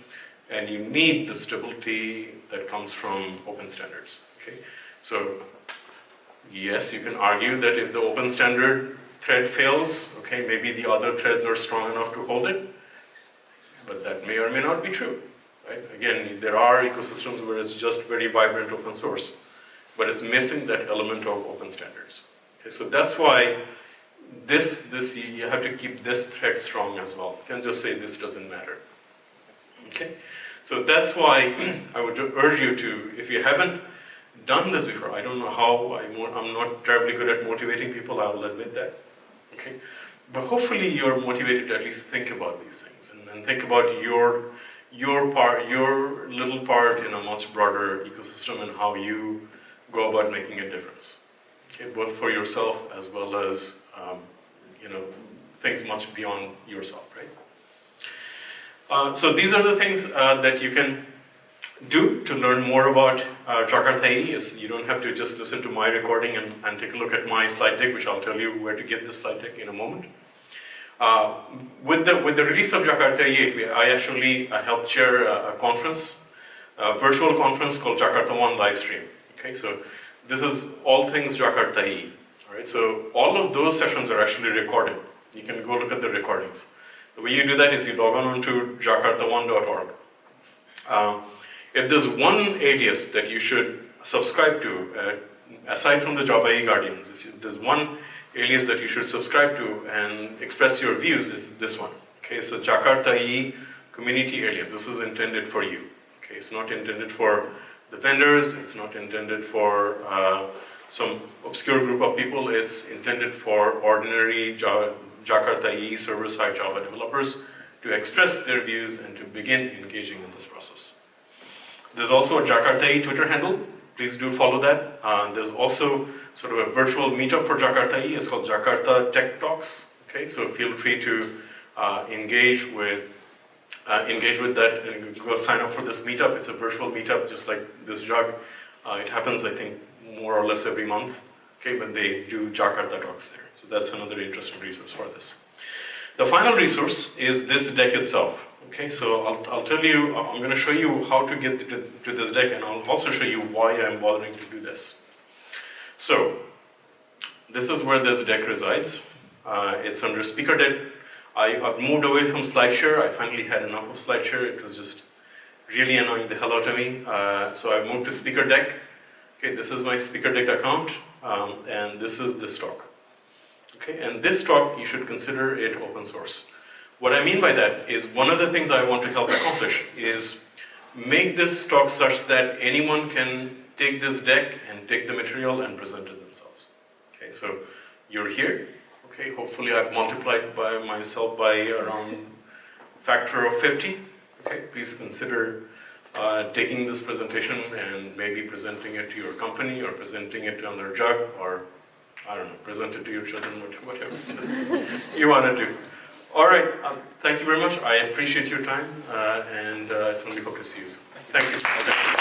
and you need the stability that comes from open standards. Okay, so yes, you can argue that if the open standard thread fails, okay, maybe the other threads are strong enough to hold it, but that may or may not be true. Right? Again, there are ecosystems where it's just very vibrant open source, but it's missing that element of open standards. Okay, so that's why you have to keep this thread strong as well. You can't just say this doesn't matter. Okay, so that's why I would urge you to, if you haven't done this before, I don't know how, I'm not terribly good at motivating people, I will admit that. Okay, but hopefully you're motivated to at least think about these things and think about your little part in a much broader ecosystem and how you go about making a difference. Okay, both for yourself as well as things much beyond yourself, right? So these are the things that you can do to learn more about Jakarta EE. You don't have to just listen to my recording and take a look at my slide deck, which I'll tell you where to get the slide deck in a moment. With the release of Jakarta EE, I actually helped chair a conference, a virtual conference called Jakarta One Livestream. Okay, so this is all things Jakarta EE. All right, so all of those sessions are actually recorded. You can go look at the recordings. The way you do that is you log on to jakarta1.org. If there's one alias that you should subscribe to, aside from the Java EE Guardians, if there's one alias that you should subscribe to and express your views, is this one. Okay, so Jakarta EE community alias. This is intended for you. Okay, it's not intended for the vendors. It's not intended for some obscure group of people. It's intended for ordinary Jakarta EE server-side Java developers to express their views and to begin engaging in this process. There's also a Jakarta EE Twitter handle. Please do follow that. There's also sort of a virtual meetup for Jakarta EE. It's called Jakarta Tech Talks. Okay, so feel free to engage with that and go sign up for this meetup. It's a virtual meetup, just like this JUG. It happens, I think, more or less every month. Okay, but they do Jakarta Talks there. So that's another interesting resource for this. The final resource is this deck itself. Okay, so I'll tell you, I'm going to show you how to get to this deck, and I'll also show you why I'm bothering to do this. So, this is where this deck resides. It's under speaker deck. I've moved away from SlideShare. I finally had enough of SlideShare. It was just really annoying the hell out of me. So I moved to speaker deck. Okay, this is my speaker deck account, and this is the stock. Okay, and this stock, you should consider it open source. What I mean by that is one of the things I want to help accomplish is make this stock such that anyone can take this deck and take the material and present it themselves. Okay, so you're here. Okay, hopefully I've multiplied by myself by around a factor of 50. Okay, please consider taking this presentation and maybe presenting it to your company or presenting it to another JUG or, I don't know, present it to your children, whatever you want to do. All right, thank you very much. I appreciate your time and I certainly hope to see you soon. Thank you.